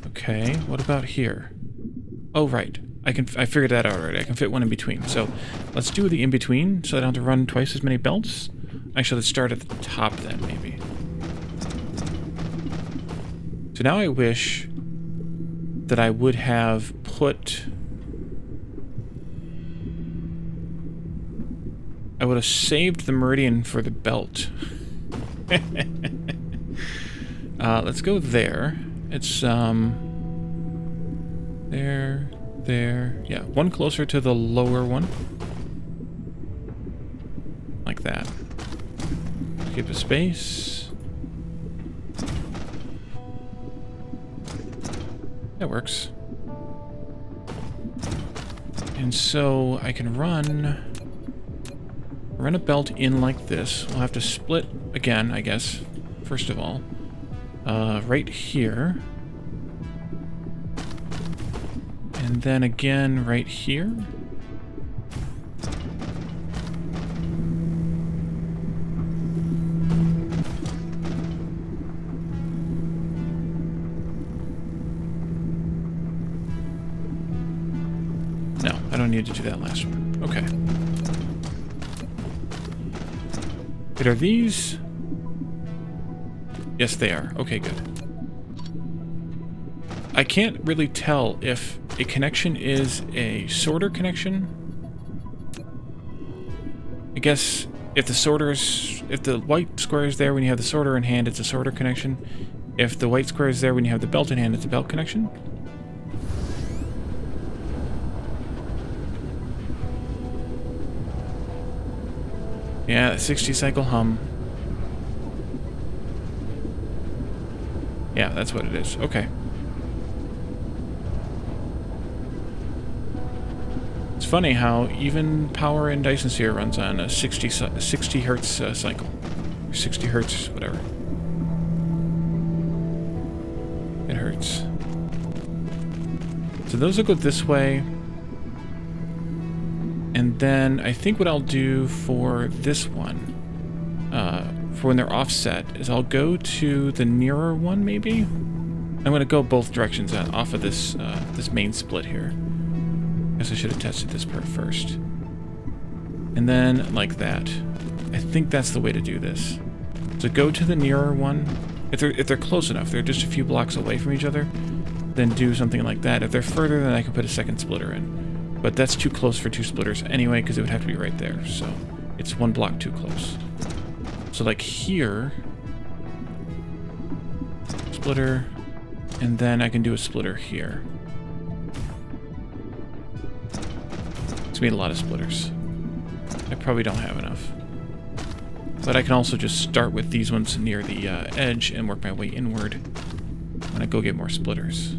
Okay, what about here? Oh, right. I figured that out already. I can fit one in between. So let's do the in between so I don't have to run twice as many belts. Actually, let's start at the top then, maybe. So now I wish that I would have put... I would have saved the meridian for the belt. Let's go there. It's, there. Yeah, one closer to the lower one. Like that. Skip a space. That works. And so I can run a belt in like this. We'll have to split again, I guess, first of all. Right here. And then again right here. No, I don't need to do that last one. Okay. Wait, are these? Yes, they are. Okay, good. I can't really tell if a connection is a sorter connection. I guess if the white square is there when you have the sorter in hand, it's a sorter connection. If the white square is there when you have the belt in hand, it's a belt connection. Yeah, 60 cycle hum. Yeah, that's what it is. Okay. It's funny how even power in Dyson Sphere runs on a 60 hertz cycle. Or 60 hertz, whatever. It hurts. So those will go this way. And then I think what I'll do for this one, for when they're offset, is I'll go to the nearer one, maybe? I'm going to go both directions off of this this main split here. Guess I should have tested this part first. And then like that. I think that's the way to do this. So go to the nearer one. If they're close enough, they're just a few blocks away from each other, then do something like that. If they're further, then I can put a second splitter in. But that's too close for two splitters anyway, because it would have to be right there. So it's one block too close. So like here, splitter, and then I can do a splitter here. It's gonna be a lot of splitters. I probably don't have enough. But I can also just start with these ones near the edge and work my way inward when I go get more splitters.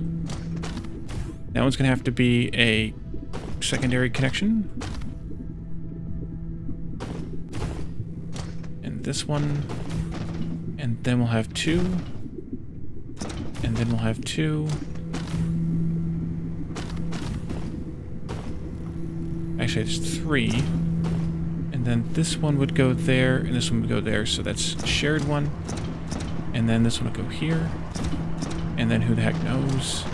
That one's gonna have to be a secondary connection. And this one. And then we'll have two. And then we'll have two. Actually, it's three. And then this one would go there, and this one would go there, so that's a shared one. And then this one would go here. And then who the heck knows?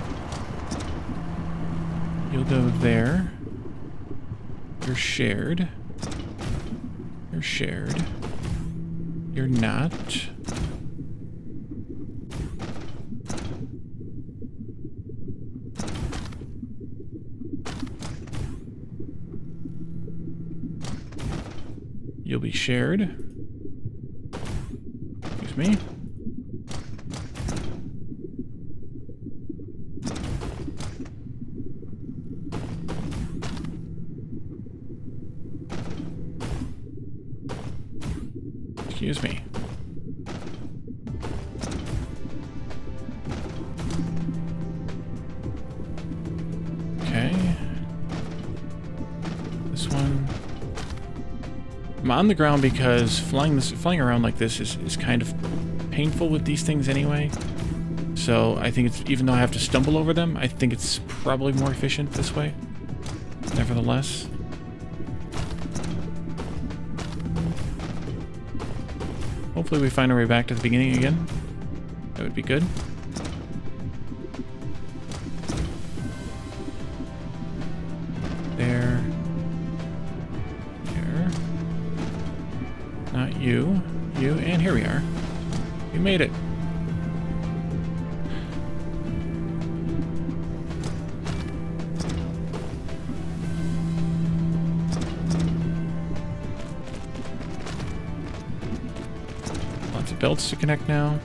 You'll go there. You're shared. You're shared. You're not. You'll be shared. Excuse me. Excuse me. Okay. This one. I'm on the ground because flying around like this is kind of painful with these things anyway. So I think it's, even though I have to stumble over them, I think it's probably more efficient this way. Nevertheless. Hopefully we find our way back to the beginning again. That would be good. Not you. You, and here we are. We made it. Lots of belts to connect now.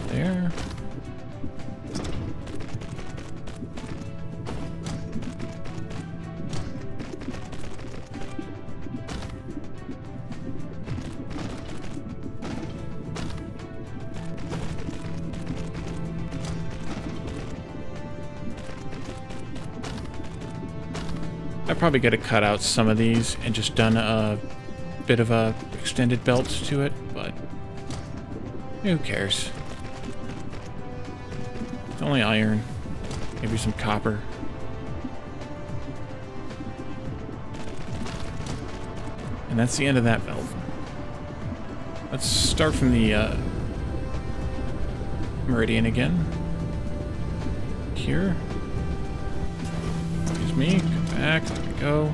There. I probably could have cut out some of these and just done a bit of a extended belt to it, but who cares? It's only iron, maybe some copper. And that's the end of that belt. Let's start from the meridian again. Here. Excuse me. Come back. There we go.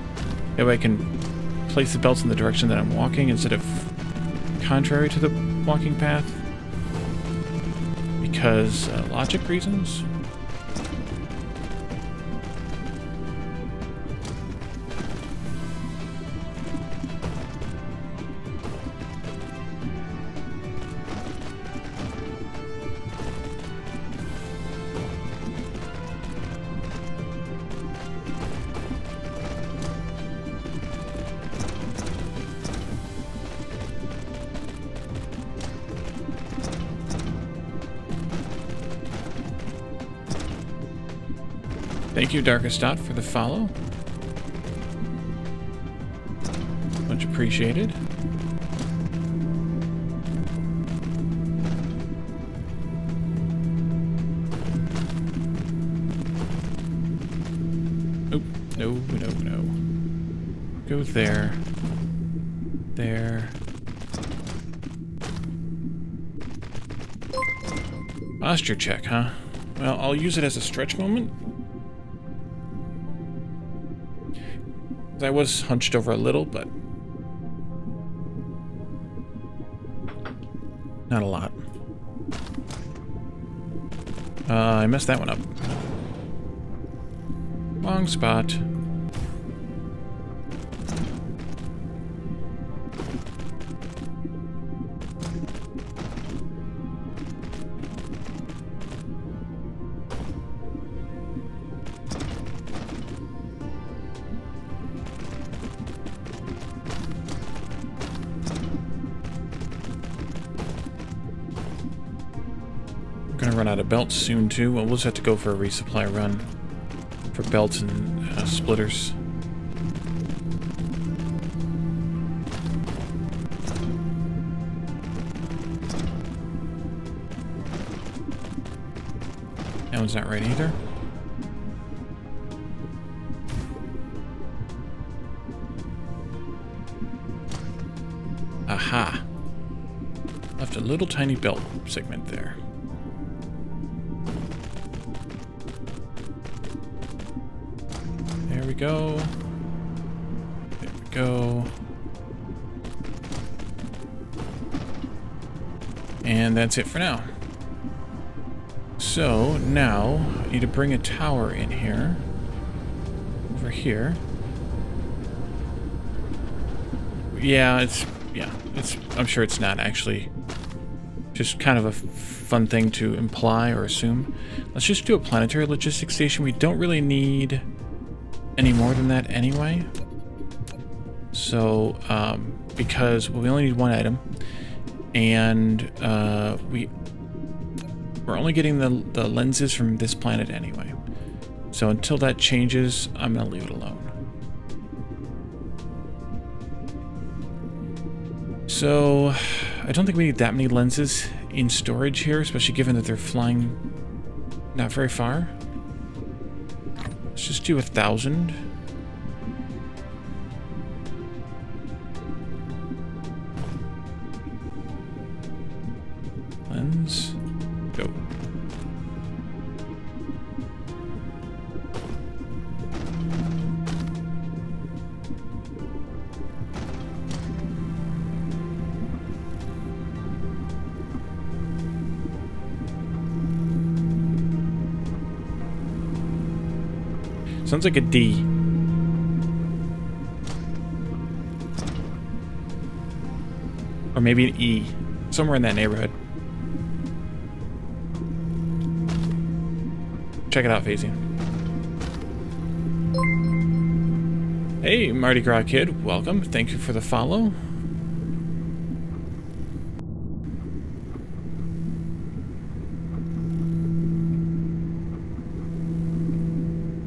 That way I can place the belts in the direction that I'm walking instead of contrary to the walking path. Because logic reasons. Thank you, Darkest Dot, for the follow. Much appreciated. Oh, no, no, no. Go there. There. Posture check, huh? Well, I'll use it as a stretch moment. I was hunched over a little, but not a lot. I messed that one up. Wrong spot. Gonna run out of belts soon too. Well, we'll just have to go for a resupply run for belts and splitters. That one's not right either. Aha! Left a little tiny belt segment there. There we go. There we go. And that's it for now. So now I need to bring a tower in here. Over here. Yeah, I'm sure it's not actually just kind of a fun thing to imply or assume. Let's just do a planetary logistics station. We don't really need any more than that anyway. So, because we only need one item, and we're only getting the lenses from this planet anyway. So until that changes, I'm gonna leave it alone. So, I don't think we need that many lenses in storage here, especially given that they're flying not very far. Let's just do 1,000. Lens. Sounds like a D. Or maybe an E. Somewhere in that neighborhood. Check it out, Phasing. Hey, Mardi Gras Kid. Welcome. Thank you for the follow.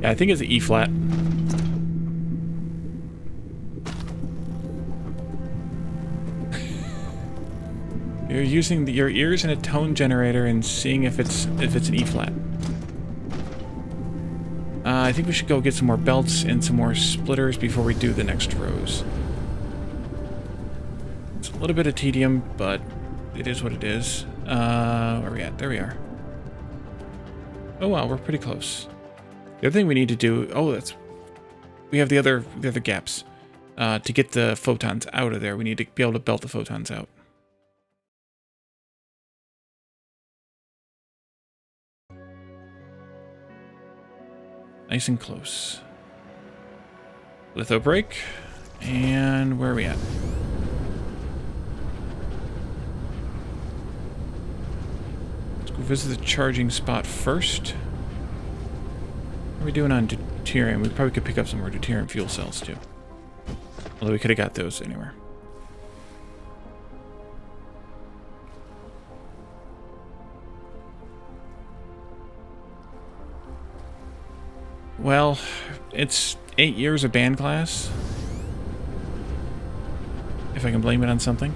Yeah, I think it's an E flat. You're using your ears and a tone generator and seeing if it's an E flat. I think we should go get some more belts and some more splitters before we do the next rows. It's a little bit of tedium, but it is what it is. Where are we at? There we are. Oh wow, we're pretty close. The other thing we need to do, we have the other gaps. To get the photons out of there, we need to be able to belt the photons out. Nice and close. Litho break, and where are we at? Let's go visit the charging spot first. What are we doing on deuterium? We probably could pick up some more deuterium fuel cells too. Although we could have got those anywhere. Well, it's 8 years of band class. If I can blame it on something.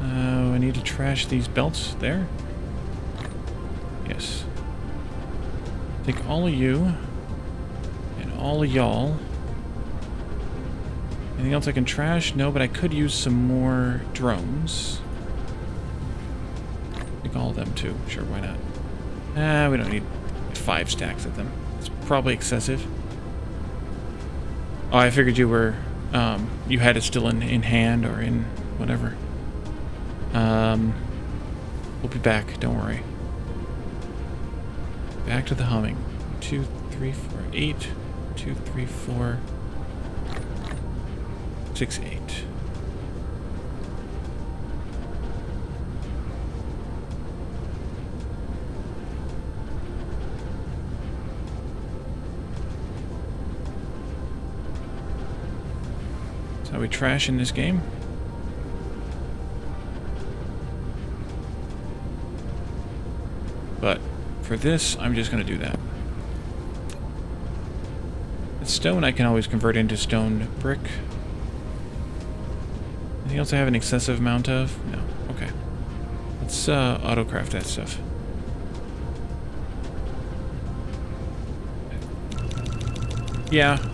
I need to trash these belts there. Yes. Take all of you and all of y'all. Anything else I can trash? No, but I could use some more drones. Take all of them too. Sure, why not? We don't need 5 stacks of them. It's probably excessive. Oh, I figured you were, you had it still in hand or in whatever. We'll be back, don't worry. Back to the humming. 2, 3, 4, 8. 2, 3, 4. 6, 8. That's how we trash in this game. But for this, I'm just going to do that. The stone I can always convert into stone brick. Anything else I have an excessive amount of? No. Okay. Let's autocraft that stuff. Yeah.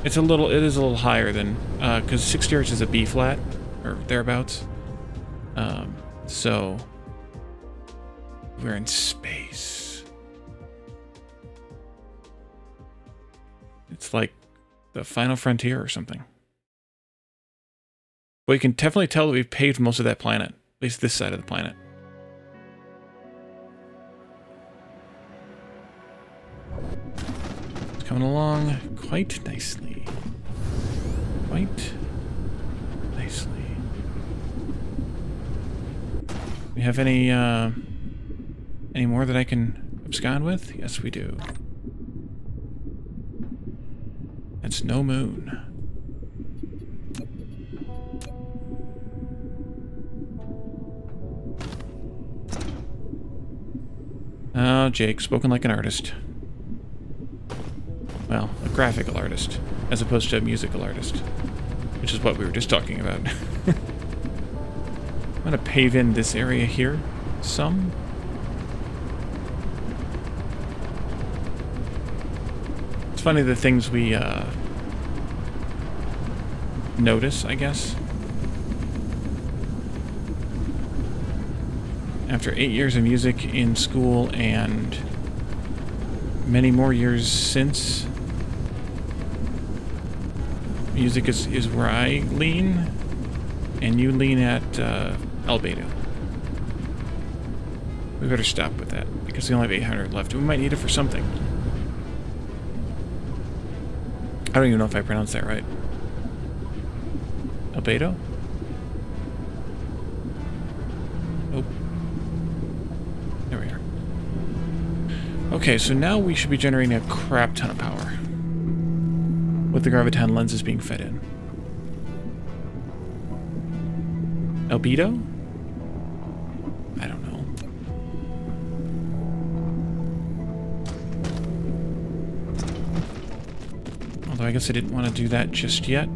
It is a little higher than, because 60 Hz is a B flat, or thereabouts. So we're in space. It's like the final frontier or something. Well, you can definitely tell that we've paved most of that planet. At least this side of the planet. It's coming along quite nicely. Quite nicely. We have any more that I can abscond with? Yes, we do. It's no moon. Oh, Jake, spoken like an artist. Well, a graphical artist, as opposed to a musical artist, which is what we were just talking about. I'm gonna pave in this area here, some. It's funny the things we notice, I guess. After 8 years of music in school and many more years since, music is where I lean, and you lean at albedo. We better stop with that, because we only have 800 left. We might need it for something. I don't even know if I pronounced that right. Albedo? Oh. There we are. Okay, so now we should be generating a crap ton of power. With the Graviton Lenses being fed in. Albedo? I don't know. Although I guess I didn't want to do that just yet.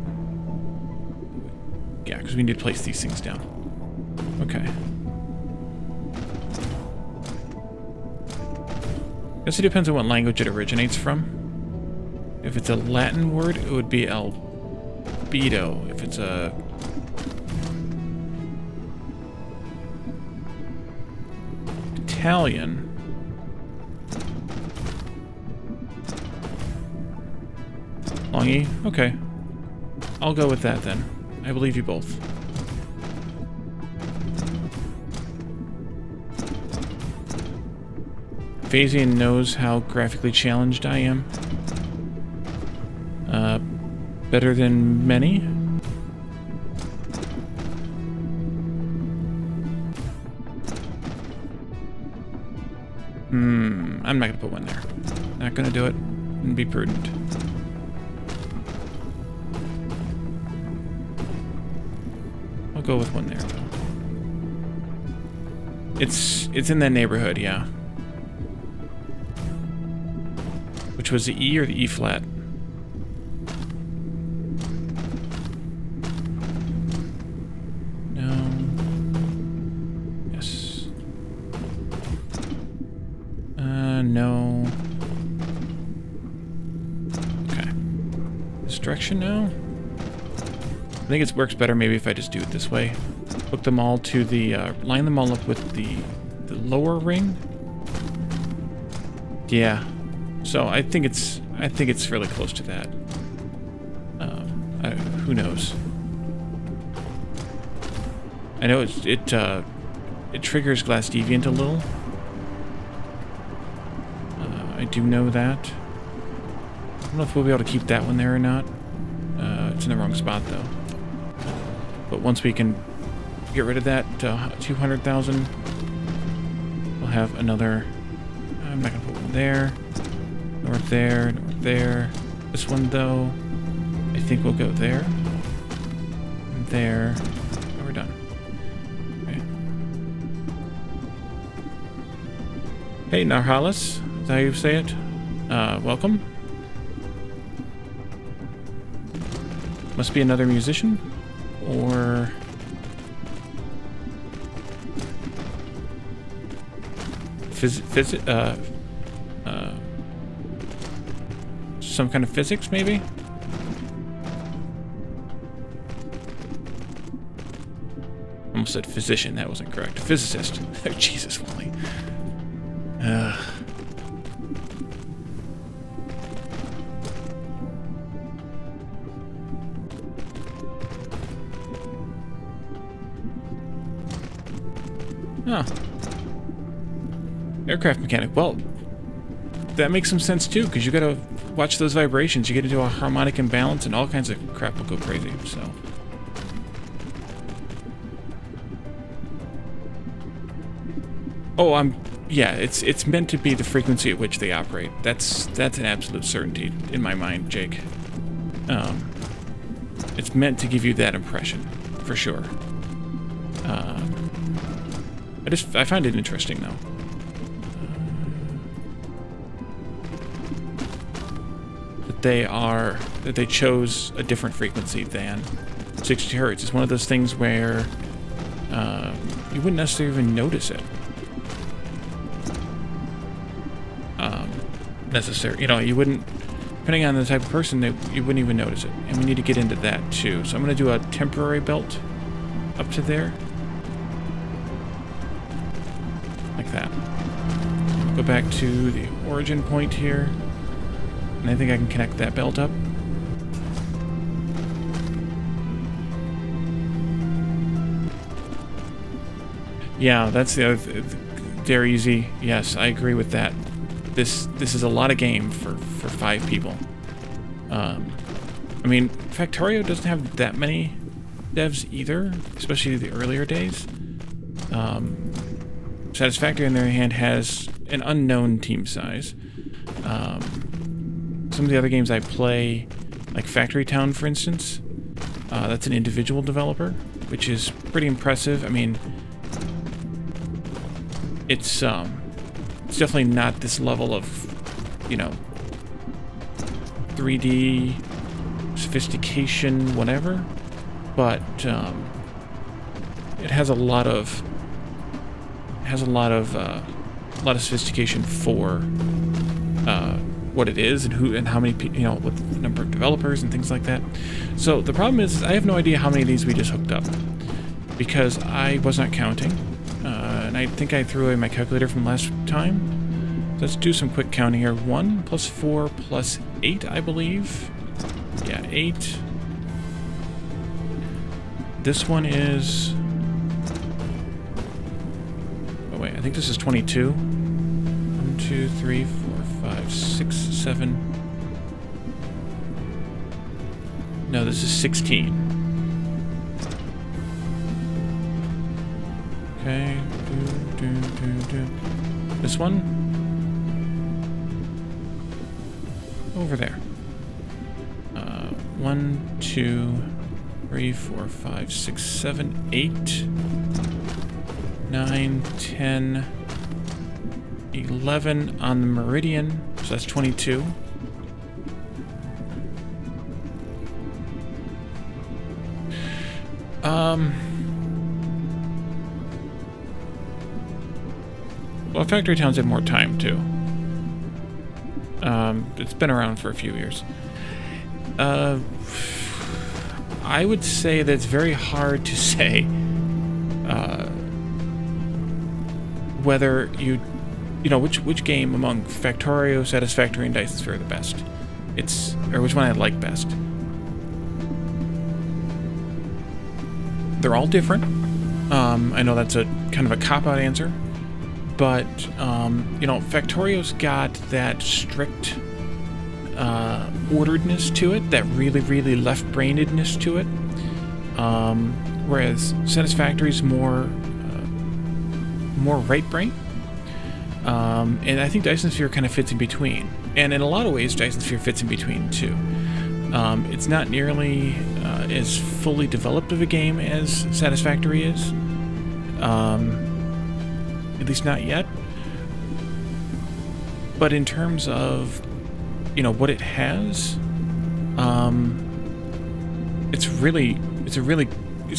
Yeah, because we need to place these things down. Okay. I guess it depends on what language it originates from. If it's a Latin word, it would be albedo. If it's a... Italian... Long E? Okay. I'll go with that then. I believe you both. Phasian knows how graphically challenged I am. Better than many. I'm not gonna put one there. Not gonna do it. And be prudent. I'll go with one there, though. It's in that neighborhood, yeah. Which was the E or the E flat? No. Yes. No. Okay. This direction now? I think it works better maybe if I just do it this way. Hook them all to the, line them all up with the lower ring. Yeah. So I think it's really close to that. Who knows? I know it triggers Glass Deviant a little. I do know that. I don't know if we'll be able to keep that one there or not. It's in the wrong spot though. But once we can get rid of that 200,000, we'll have another. I'm not gonna put one there. North there, north there. This one, though, I think we'll go there. And there. And we're done. Okay. Hey, Narhalis. Is that how you say it? Welcome. Must be another musician. Or... some kind of physics, maybe? Almost said physician, that wasn't correct. Physicist. Oh, Jesus, Wally. Oh. Aircraft mechanic. Well, that makes some sense too, because you gotta watch those vibrations. You get into a harmonic imbalance and all kinds of crap will go crazy, so. Oh, yeah, it's meant to be the frequency at which they operate. That's an absolute certainty in my mind, Jake. It's meant to give you that impression, for sure. I find it interesting though. That they chose a different frequency than 60 hertz. It's one of those things where you wouldn't necessarily even notice it. You know, you wouldn't, depending on the type of person, you wouldn't even notice it. And we need to get into that too. So I'm going to do a temporary belt up to there. Like that. Go back to the origin point here. And I think I can connect that belt up. Yeah, that's the other. They're easy. Yes, I agree with that. This is a lot of game for 5 people. I mean, Factorio doesn't have that many devs either, especially the earlier days. Satisfactory, on the other hand, has an unknown team size. Some of the other games I play, like Factory Town, for instance, that's an individual developer, which is pretty impressive. I mean, it's definitely not this level of, you know, 3D sophistication, whatever, but it has a lot of sophistication for what it is and who and how many people, you know, with the number of developers and things like that. So the problem is I have no idea how many of these we just hooked up because I was not counting, and I think I threw away my calculator from last time. So let's do some quick counting here. 1 plus 4 plus 8, I believe. Yeah, 8. This one is... oh wait, I think this is 22. 1, 2, 3, 4, 5, 6, 7. No, this is 16. Okay. This one? Over there. 1, 2, 3, 4, 5, 6, 7, 8, 9, 10, 11 on the meridian, so that's 22. Well, Factory Towns had more time, too. It's been around for a few years. I would say that it's very hard to say whether you know, which game among Factorio, Satisfactory, and Dyson Sphere are the best. Or which one I like best. They're all different. I know that's a kind of a cop-out answer, but you know, Factorio's got that strict orderedness to it, that really left-brainedness to it, whereas Satisfactory's more right-brain. And I think Dyson Sphere kind of fits in between. And in a lot of ways, Dyson Sphere fits in between, too. It's not nearly as fully developed of a game as Satisfactory is. At least not yet. But in terms of, you know, what it has, it's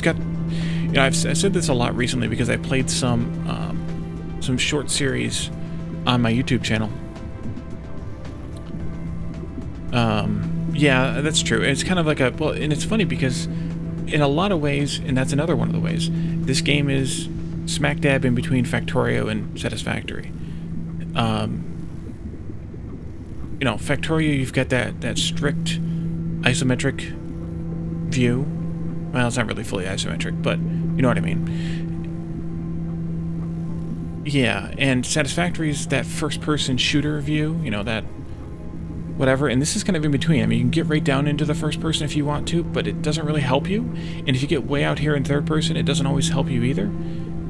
got, you know, I've said this a lot recently because I played some short series on my YouTube channel. Yeah, that's true. It's kind of like well, and it's funny because in a lot of ways, and that's another one of the ways, this game is smack dab in between Factorio and Satisfactory. You know, Factorio, you've got that strict isometric view. Well, it's not really fully isometric, but you know what I mean. Yeah, and Satisfactory's that first-person shooter view, you know, that whatever, and this is kind of in between. I mean, you can get right down into the first person if you want to, but it doesn't really help you. And if you get way out here in third person, it doesn't always help you either.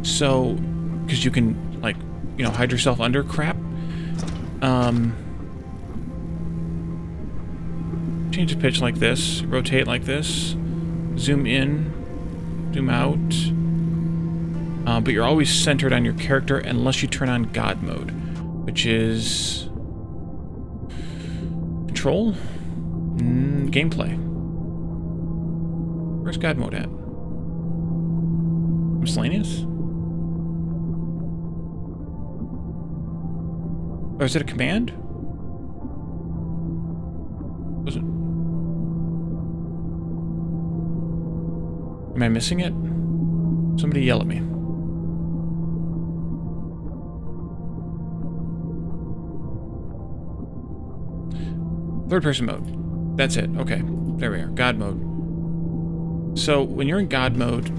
So, because you can, like, you know, hide yourself under crap. Change the pitch like this, rotate like this, zoom in, zoom out. But you're always centered on your character unless you turn on God mode, which is control, gameplay. Where's God mode at? Miscellaneous? Or is it a command? Was it? Am I missing it? Somebody yell at me. Third person mode. That's it. Okay. There we are. God mode. So when you're in God mode,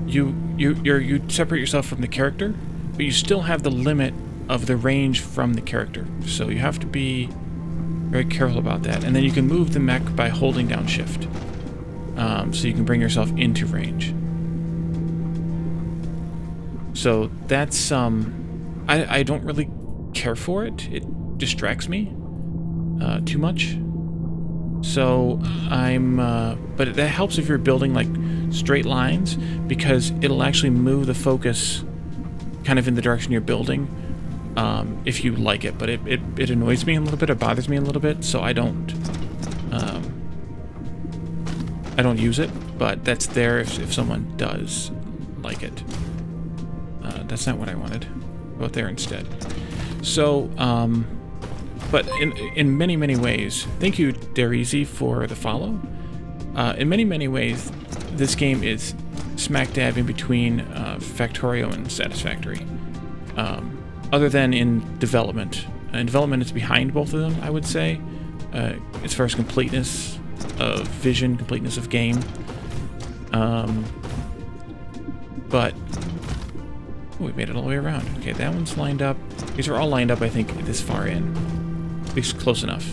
you separate yourself from the character, but you still have the limit of the range from the character. So you have to be very careful about that. And then you can move the mech by holding down shift. So you can bring yourself into range. So that's, I don't really care for it. It distracts me too much. So but that helps if you're building like straight lines, because it'll actually move the focus kind of in the direction you're building, if you like it. But it annoys me a little bit, it bothers me a little bit, so I don't use it, but that's there if someone does like it. That's not what I wanted. Go out there instead. So, but in many, many ways, thank you, Darizi, for the follow. In many, many ways, this game is smack dab in between Factorio and Satisfactory. Other than in development. In development, it's behind both of them, I would say, as far as completeness of vision, completeness of game. But oh, we made it all the way around. Okay, that one's lined up. These are all lined up, I think, this far in. At least close enough.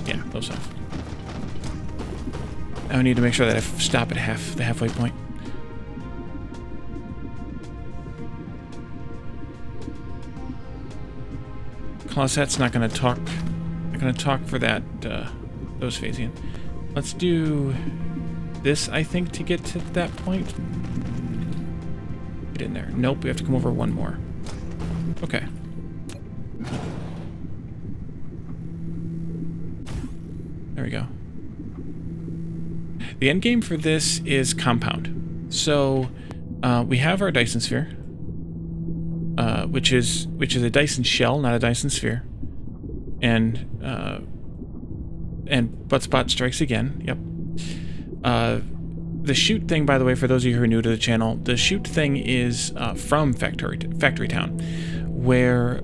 Yeah, close enough. I need to make sure that I stop at the halfway point. Closet's not going to talk. Not going to talk for that. Those phasing. Let's do this, I think, to get to that point. Get in there. Nope, we have to come over one more. Okay. There we go. The end game for this is compound. So we have our Dyson Sphere, which is a Dyson shell, not a Dyson Sphere, and Buttspot strikes again. Yep. The shoot thing, by the way, for those of you who are new to the channel, the shoot thing is from Factory Town, where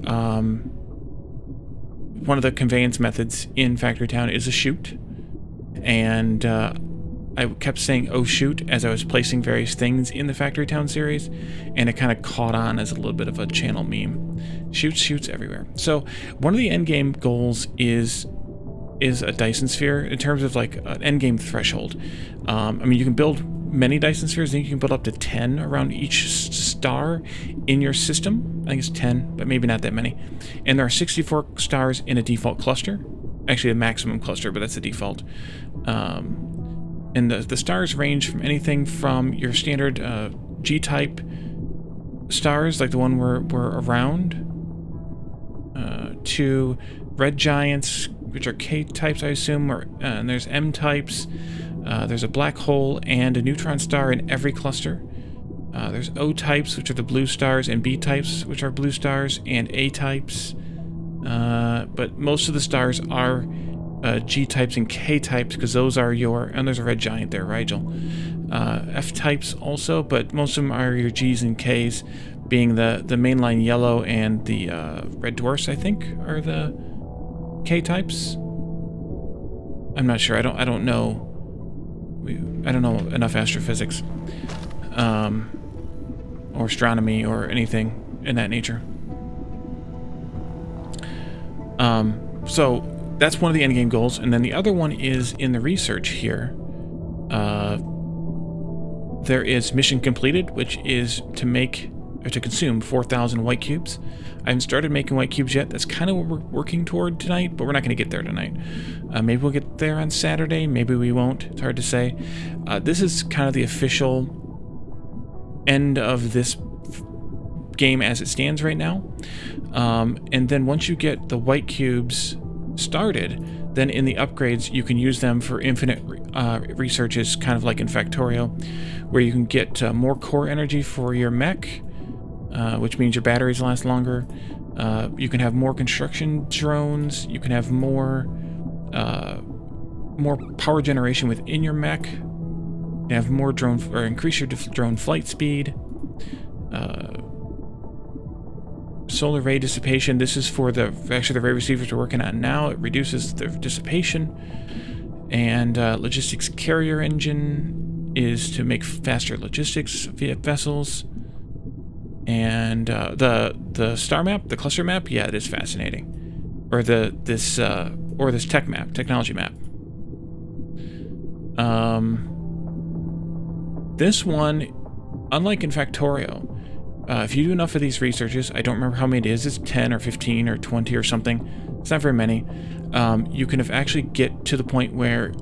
one of the conveyance methods in Factory Town is a shoot, and I kept saying "oh shoot" as I was placing various things in the Factory Town series, and it kind of caught on as a little bit of a channel meme. Shoots everywhere. So one of the end game goals is a Dyson Sphere in terms of like an end game threshold. I mean, you can build many Dyson Spheres, and you can build up to 10 around each star in your system. I think it's 10, but maybe not that many. And there are 64 stars in a default cluster. Actually, a maximum cluster, but that's the default. And the stars range from anything from your standard G-type stars, like the one we're around, to red giants, which are K-types, I assume, and there's M-types. There's a black hole and a neutron star in every cluster. There's O-types, which are the blue stars, and B-types, which are blue stars, and A-types. But most of the stars are G-types and K-types, because those are your... And there's a red giant there, Rigel. F-types also, but most of them are your Gs and Ks, being the mainline yellow and the red dwarfs, I think, are the K-types. I'm not sure. I don't know. I don't know enough astrophysics, or astronomy, or anything in that nature. So that's one of the endgame goals, and then the other one is in the research here. There is mission completed, which is to make or to consume 4,000 white cubes. I haven't started making white cubes yet. That's kind of what we're working toward tonight, but we're not going to get there tonight. Maybe we'll get there on Saturday. Maybe we won't. It's hard to say. This is kind of the official end of this game as it stands right now. And then once you get the white cubes started, then in the upgrades you can use them for infinite researches, kind of like in Factorio, where you can get more core energy for your mech, which means your batteries last longer. You can have more construction drones. You can have more power generation within your mech. You have more drone, or increase your drone flight speed. Solar ray dissipation. This is for the ray receivers we're working on now. It reduces the dissipation. And logistics carrier engine is to make faster logistics via vessels. And the star map, the cluster map, yeah, it is fascinating. Or this technology map. This one, unlike in Factorio, if you do enough of these researches, I don't remember how many it is, it's 10 or 15 or 20 or something, it's not very many, you can actually get to the point where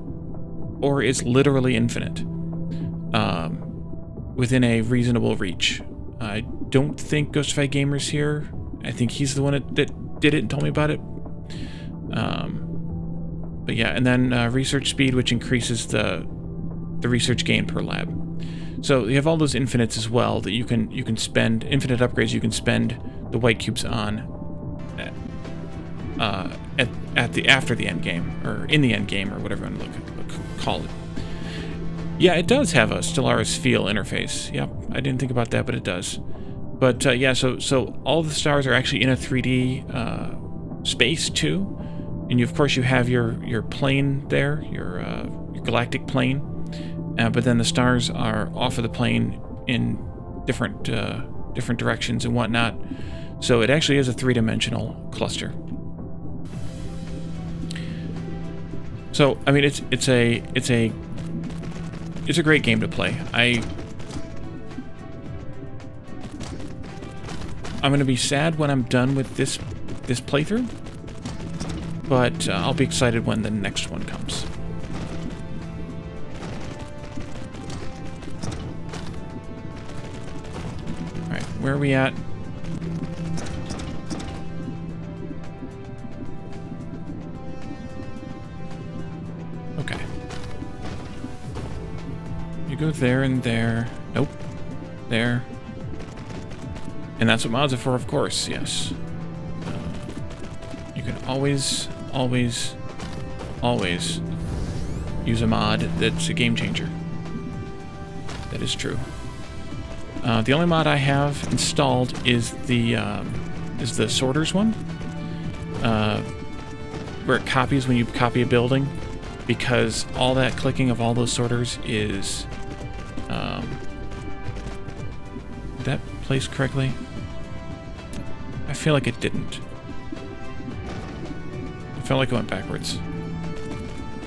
ore is literally infinite, within a reasonable reach. I don't think Ghostify Gamer's here. I think he's the one that did it and told me about it. But yeah, and then research speed, which increases the research gain per lab. So you have all those infinites as well that you can spend, infinite upgrades you can spend the white cubes on after the end game, or in the end game, or whatever you want to call it. Yeah, it does have a Stellaris feel interface. Yep, I didn't think about that, but it does. But yeah, so all the stars are actually in a 3D space too, and of course you have your plane there, your galactic plane, but then the stars are off of the plane in different directions and whatnot. So it actually is a three-dimensional cluster. So I mean, it's a great game to play. I'm gonna be sad when I'm done with this playthrough, but I'll be excited when the next one comes. All right, where are we at? Okay. You go there and there. Nope. There. And that's what mods are for, of course, yes. You can always use a mod that's a game changer. That is true. The only mod I have installed is the sorters one, where it copies when you copy a building, because all that clicking of all those sorters is did that place correctly? I feel like it didn't. I felt like it went backwards.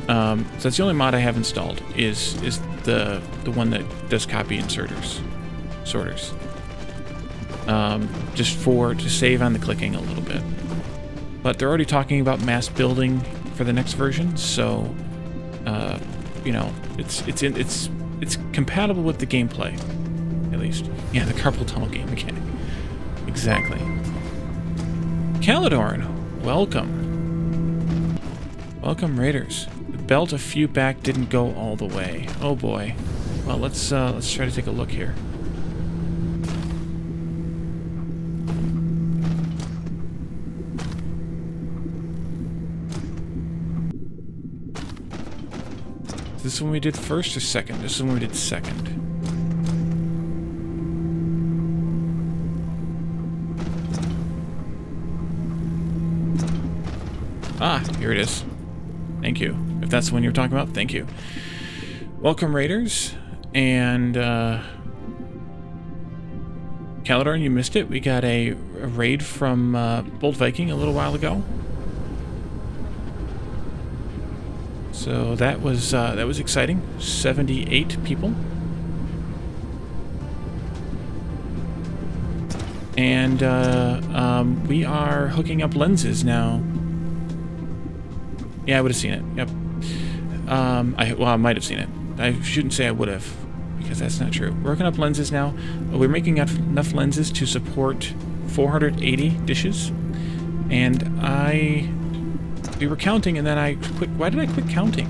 So that's the only mod I have installed, is the one that does copy inserters, sorters. Just to save on the clicking a little bit. But they're already talking about mass building for the next version, so you know, it's compatible with the gameplay, at least. Yeah, the carpal tunnel game mechanic. Exactly. Caledorn, welcome. Welcome, Raiders. The belt a few back didn't go all the way. Oh boy. Well, let's try to take a look here. Is this one we did first or second? This is one we did second. Ah, here it is. Thank you. If that's the one you're talking about, thank you. Welcome, Raiders. And, Caledorn, you missed it. We got a raid from Bold Viking a little while ago. So that was exciting. 78 people. And we are hooking up lenses now. Yeah, I would have seen it. Yep. I might have seen it. I shouldn't say I would have, because that's not true. We're hooking up lenses now. We're making enough lenses to support 480 dishes. And we were counting, and then I quit. Why did I quit counting?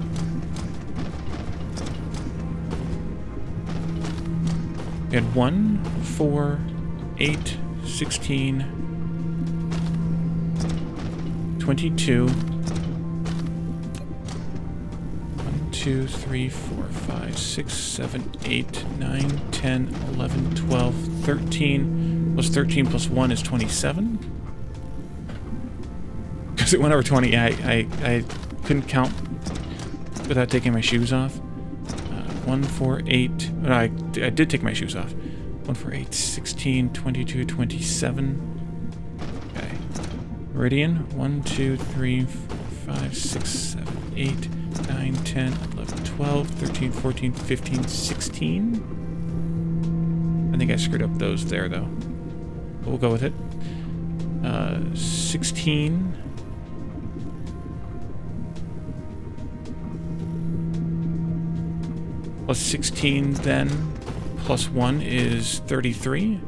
We had 1, 4, 8, 16, 22. 2, 3, 4, 5, 6, 7, 8, 9, 10, 11, 12, 13. Plus 13 plus 1 is 27. Because it went over 20. I couldn't count without taking my shoes off. 1, 1, 4, 8. I did take my shoes off. 1, 4, 8, 16, 22, 27. Okay. Meridian. 1, 2, 3, 4, 5, 6, 7, 8, 9, 10, 11, 12, 13, 14, 15, 16. I think I screwed up those there, though. But we'll go with it. 16. Plus 16, then, plus 1 is 33.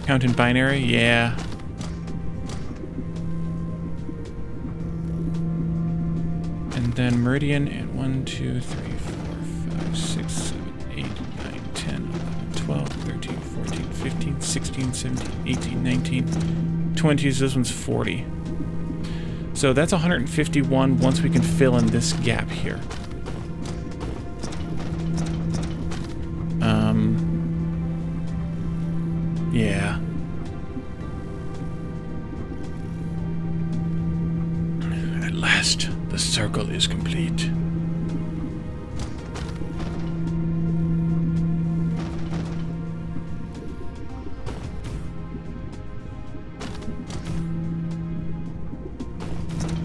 Count in binary, yeah. And then meridian and 1, 2, 3, 4, 5, 6, 7, 8, 9, 10, 11, 12, 13, 14, 15, 16, 17, 18, 19, 20. This one's 40. So that's 151 once we can fill in this gap here. Yeah. At last, the circle is complete.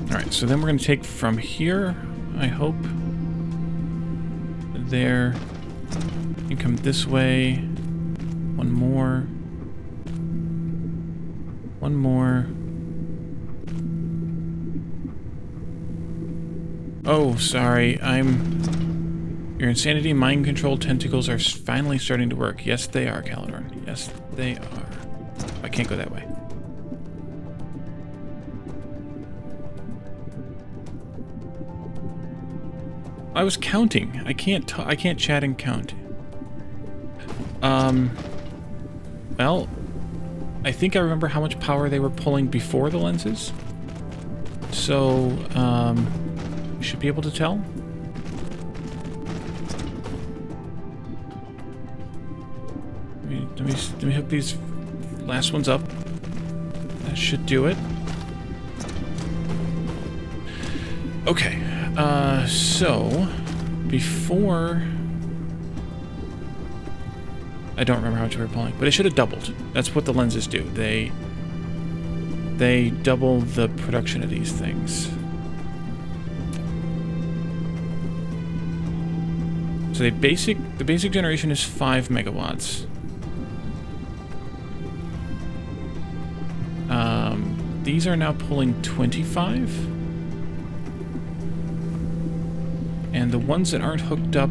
Alright, so then we're going to take from here, I hope. There. You come this way. One more. One more. Oh, sorry. Your insanity mind control tentacles are finally starting to work. Yes, they are, Calidorn. Yes, they are. I can't go that way. I was counting. I can't chat and count. Well, I think I remember how much power they were pulling before the lenses. So, you should be able to tell. Let me hook these last ones up. That should do it. Okay. So, before... I don't remember how much we were pulling, but it should have doubled. That's what the lenses do. They double the production of these things. So the basic generation is 5 megawatts. These are now pulling 25. And the ones that aren't hooked up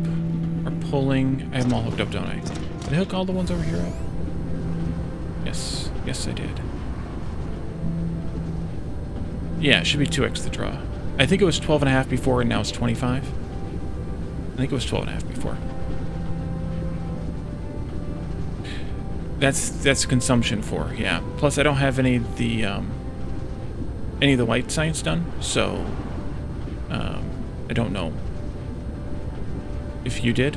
are pulling... I have them all hooked up, don't I? Did I hook all the ones over here up? Yes. Yes, I did. Yeah, it should be 2x the draw. I think it was 12.5 before, and now it's 25. I think it was 12.5 before. That's consumption for, yeah. Plus, I don't have any of the white science done, so I don't know if you did.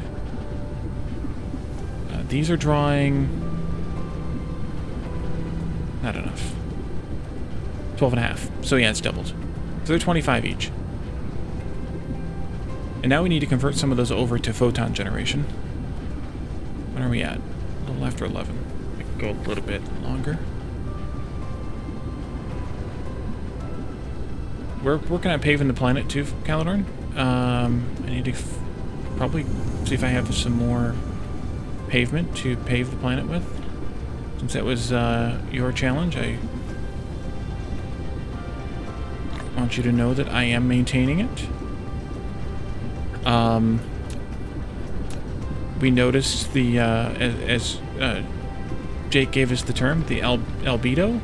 These are drawing not enough. 12.5. So yeah, it's doubled. So they're 25 each. And now we need to convert some of those over to photon generation. When are we at? A little after 11. I can go a little bit longer. We're working on paving the planet too, Calidorn. I need to probably see if I have some more pavement to pave the planet with. Since that was your challenge, I want you to know that I am maintaining it. We noticed the, as Jake gave us the term, the albedo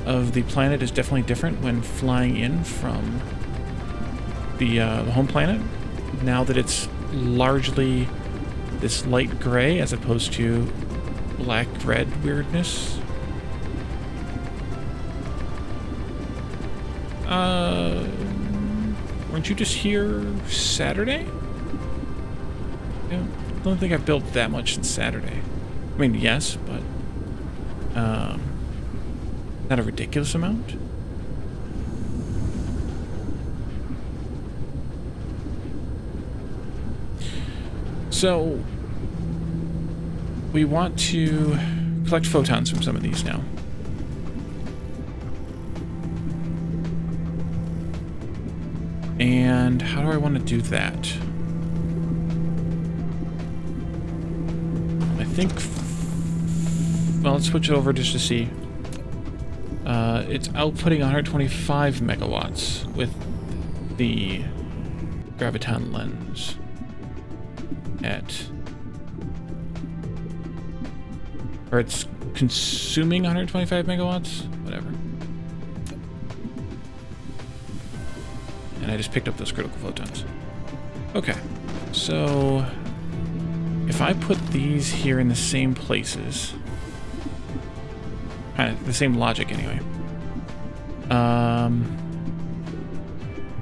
of the planet is definitely different when flying in from the home planet. Now that it's largely this light gray as opposed to black-red weirdness. Weren't you just here Saturday? Yeah, I don't think I've built that much since Saturday. I mean, yes, but not a ridiculous amount. So we want to collect photons from some of these now. And how do I want to do that? I think... well, let's switch it over just to see. It's outputting 125 megawatts with the Graviton Lens at... or it's consuming 125 megawatts? Whatever. And I just picked up those critical photons. Okay, so if I put these here in the same places, kind of the same logic anyway,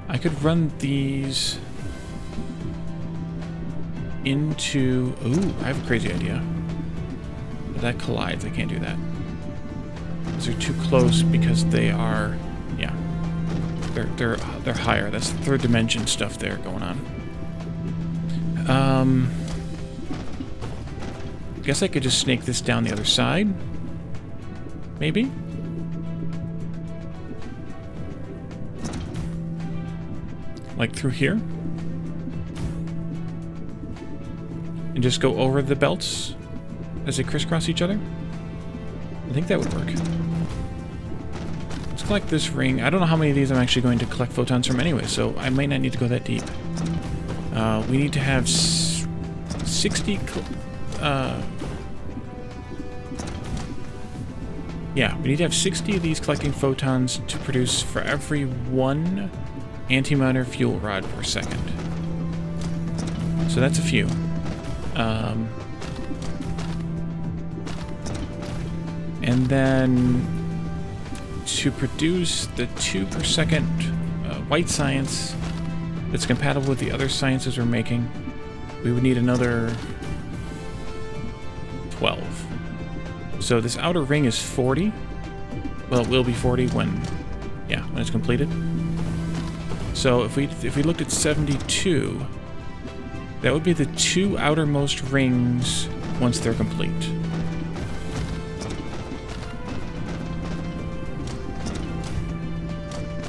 I could run these into... ooh, I have a crazy idea. But that collides, I can't do that. These are too close because they are... yeah. They're higher. That's third dimension stuff there going on. Guess I could just snake this down the other side. Maybe? Like through here? And just go over the belts as they crisscross each other? I think that would work. Let's collect this ring. I don't know how many of these I'm actually going to collect photons from anyway, so I might not need to go that deep. We need to have 60... yeah, we need to have 60 of these collecting photons to produce for every 1 antimatter fuel rod per second. So that's a few. And then to produce the 2 per second white science that's compatible with the other sciences we're making, we would need another 12. So this outer ring is 40. Well, it will be 40 when it's completed. So if we looked at 72, that would be the 2 outermost rings once they're complete.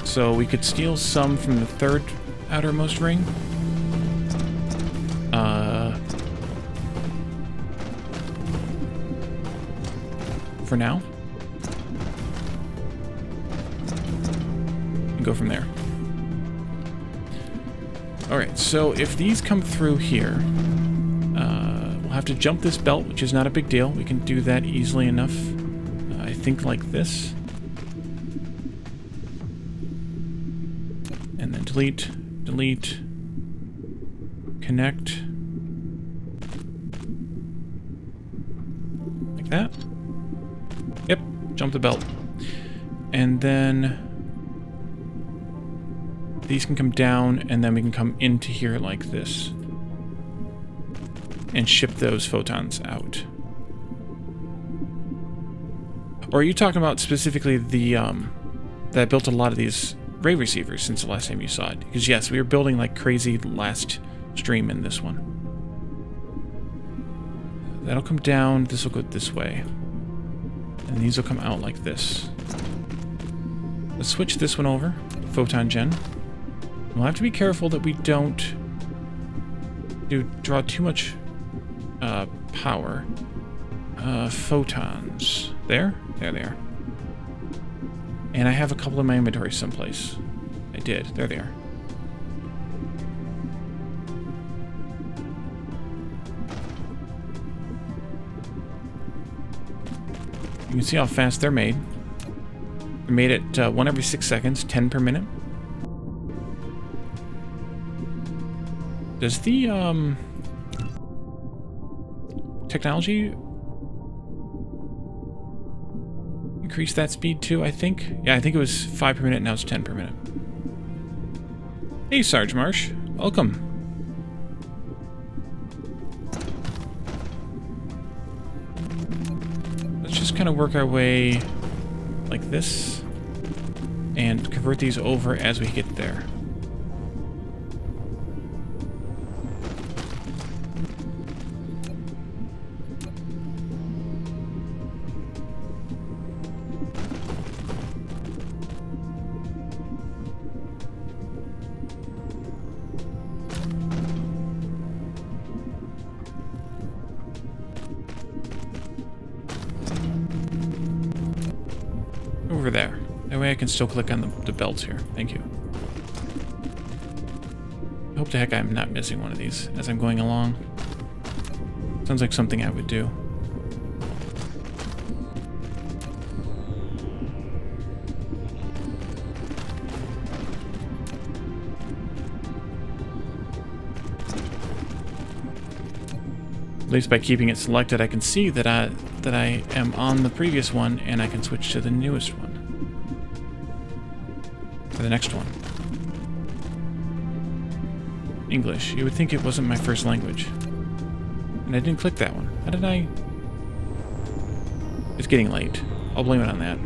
So we could steal some from the 3rd outermost ring. For now. And go from there. Alright, so if these come through here, we'll have to jump this belt, which is not a big deal. We can do that easily enough. I think like this. And then delete, delete, connect. Like that. Yep, jump the belt. And then these can come down, and then we can come into here like this. And ship those photons out. Or are you talking about specifically the, that built a lot of these ray receivers since the last time you saw it? Because yes, we were building like crazy last stream in this one. That'll come down, this will go this way. And these will come out like this. Let's switch this one over, photon gen. We'll have to be careful that we don't draw too much power. Photons. There? There they are. And I have a couple in my inventory someplace. I did. There they are. You can see how fast they're made. They're made at 1 every 6 seconds, 10 per minute. Does the technology increase that speed too, I think? Yeah, I think it was 5 per minute, now it's 10 per minute. Hey, Sarge Marsh. Welcome. Let's just kind of work our way like this and convert these over as we get there. over there. That way I can still click on the belts here. Thank you. I hope to heck I'm not missing one of these as I'm going along. Sounds like something I would do. At least by keeping it selected, I can see that I am on the previous one, and I can switch to the newest one. Or the next one. English. You would think it wasn't my first language. And I didn't click that one. How did I... It's getting late. I'll blame it on that.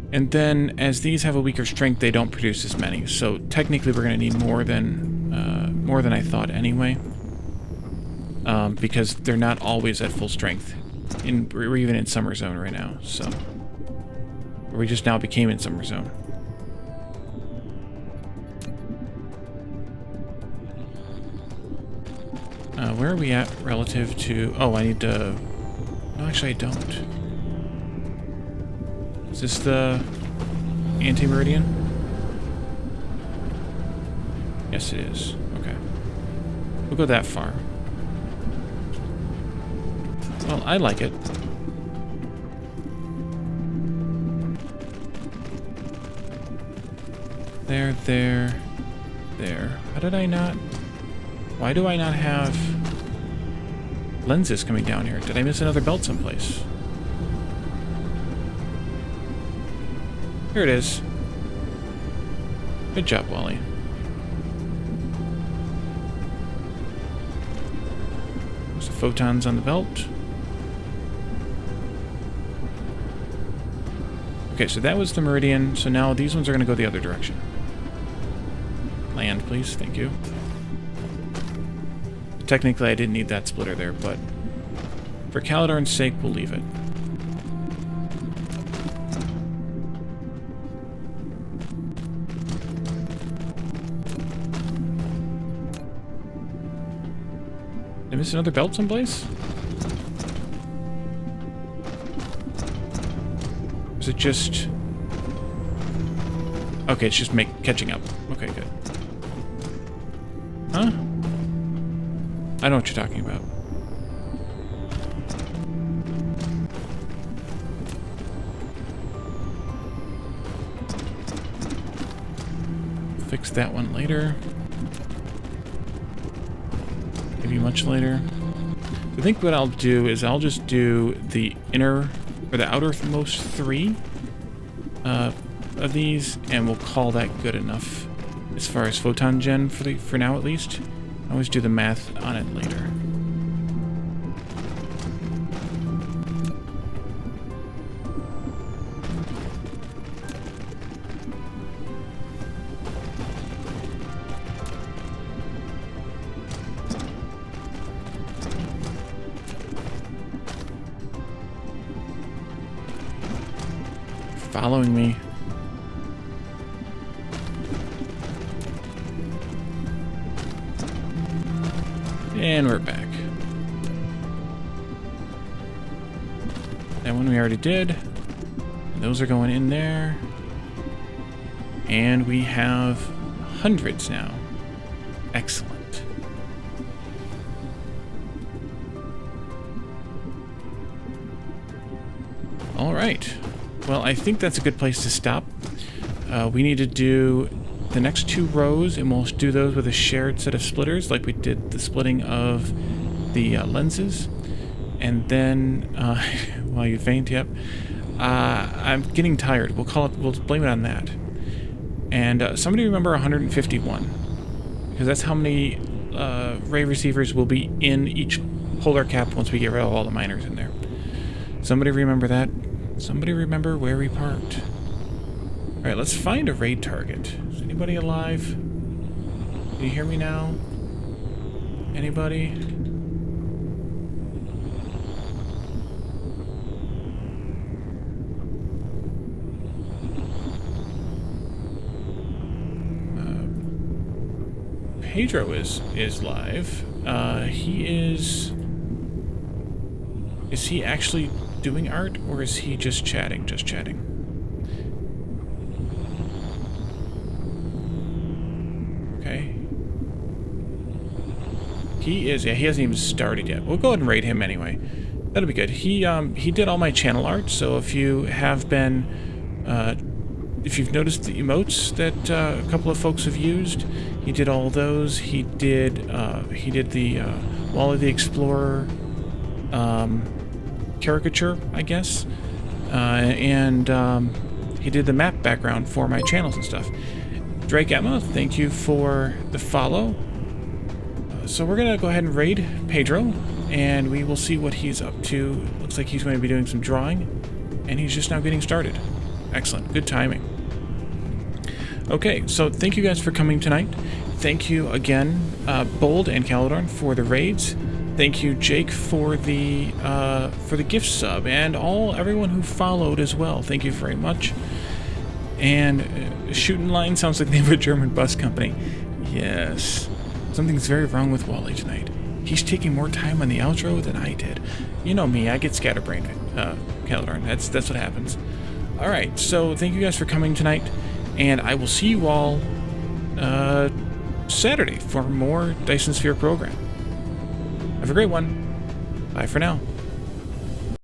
And then, as these have a weaker strength, they don't produce as many. So technically, we're going to need more than I thought anyway, because they're not always at full strength. We're even in Summer Zone right now. So we just now became in Summer Zone. Where are we at relative to? Oh, I need to. No, actually, I don't. Is this the anti-meridian? Yes, it is. Okay. We'll go that far. Well, I like it. There, there, there. How did I not... Why do I not have lenses coming down here? Did I miss another belt someplace? Here it is. Good job, Wally. There's the photons on the belt. Okay, so that was the meridian. So now these ones are going to go the other direction. Land, please. Thank you. Technically, I didn't need that splitter there, but for Calidorn's sake, we'll leave it. Did I miss another belt someplace? Or is it just... Okay, it's just catching up. Okay, good. Huh? I know what you're talking about. Fix that one later. Maybe much later. I think what I'll do is I'll just do the inner, or the outermost three of these, and we'll call that good enough as far as photon gen for now at least. I always do the math on it later. Following me. And we're back. That one we already did. And those are going in there. And we have hundreds now. Excellent. All right. Well, I think that's a good place to stop. We need to do the next two rows, and we'll do those with a shared set of splitters, like we did the splitting of the lenses. And then, while you faint, yep. I'm getting tired. We'll blame it on that. And somebody remember 151, because that's how many ray receivers will be in each polar cap once we get rid of all the miners in there. Somebody remember that. Somebody remember where we parked. Alright, let's find a raid target. Is anybody alive? Do you hear me now? Anybody? Pedro is live. He is... Is he actually doing art, or is he just chatting? Just chatting. Okay. He is... Yeah, he hasn't even started yet. We'll go ahead and raid him anyway. That'll be good. He did all my channel art, so if you have been... if you've noticed the emotes that a couple of folks have used, he did all those. He did the Wally the Explorer caricature, I guess, and he did the map background for my channels and stuff. Drake Emma, thank you for the follow. So we're gonna go ahead and raid Pedro, and we will see what he's up to. Looks like he's going to be doing some drawing, and he's just now getting started. Excellent, good timing. Okay, so thank you guys for coming tonight. Thank you again, Bold and Caledorn, for the raids. Thank you, Jake, for the gift sub, and everyone who followed as well. Thank you very much. And Shooting Line sounds like the name of a German bus company. Yes, something's very wrong with Wally tonight. He's taking more time on the outro than I did. You know me, I get scatterbrained, Caledorn. That's what happens. All right, so thank you guys for coming tonight, and I will see you all Saturday for more Dyson Sphere Program. Have a great one. Bye for now.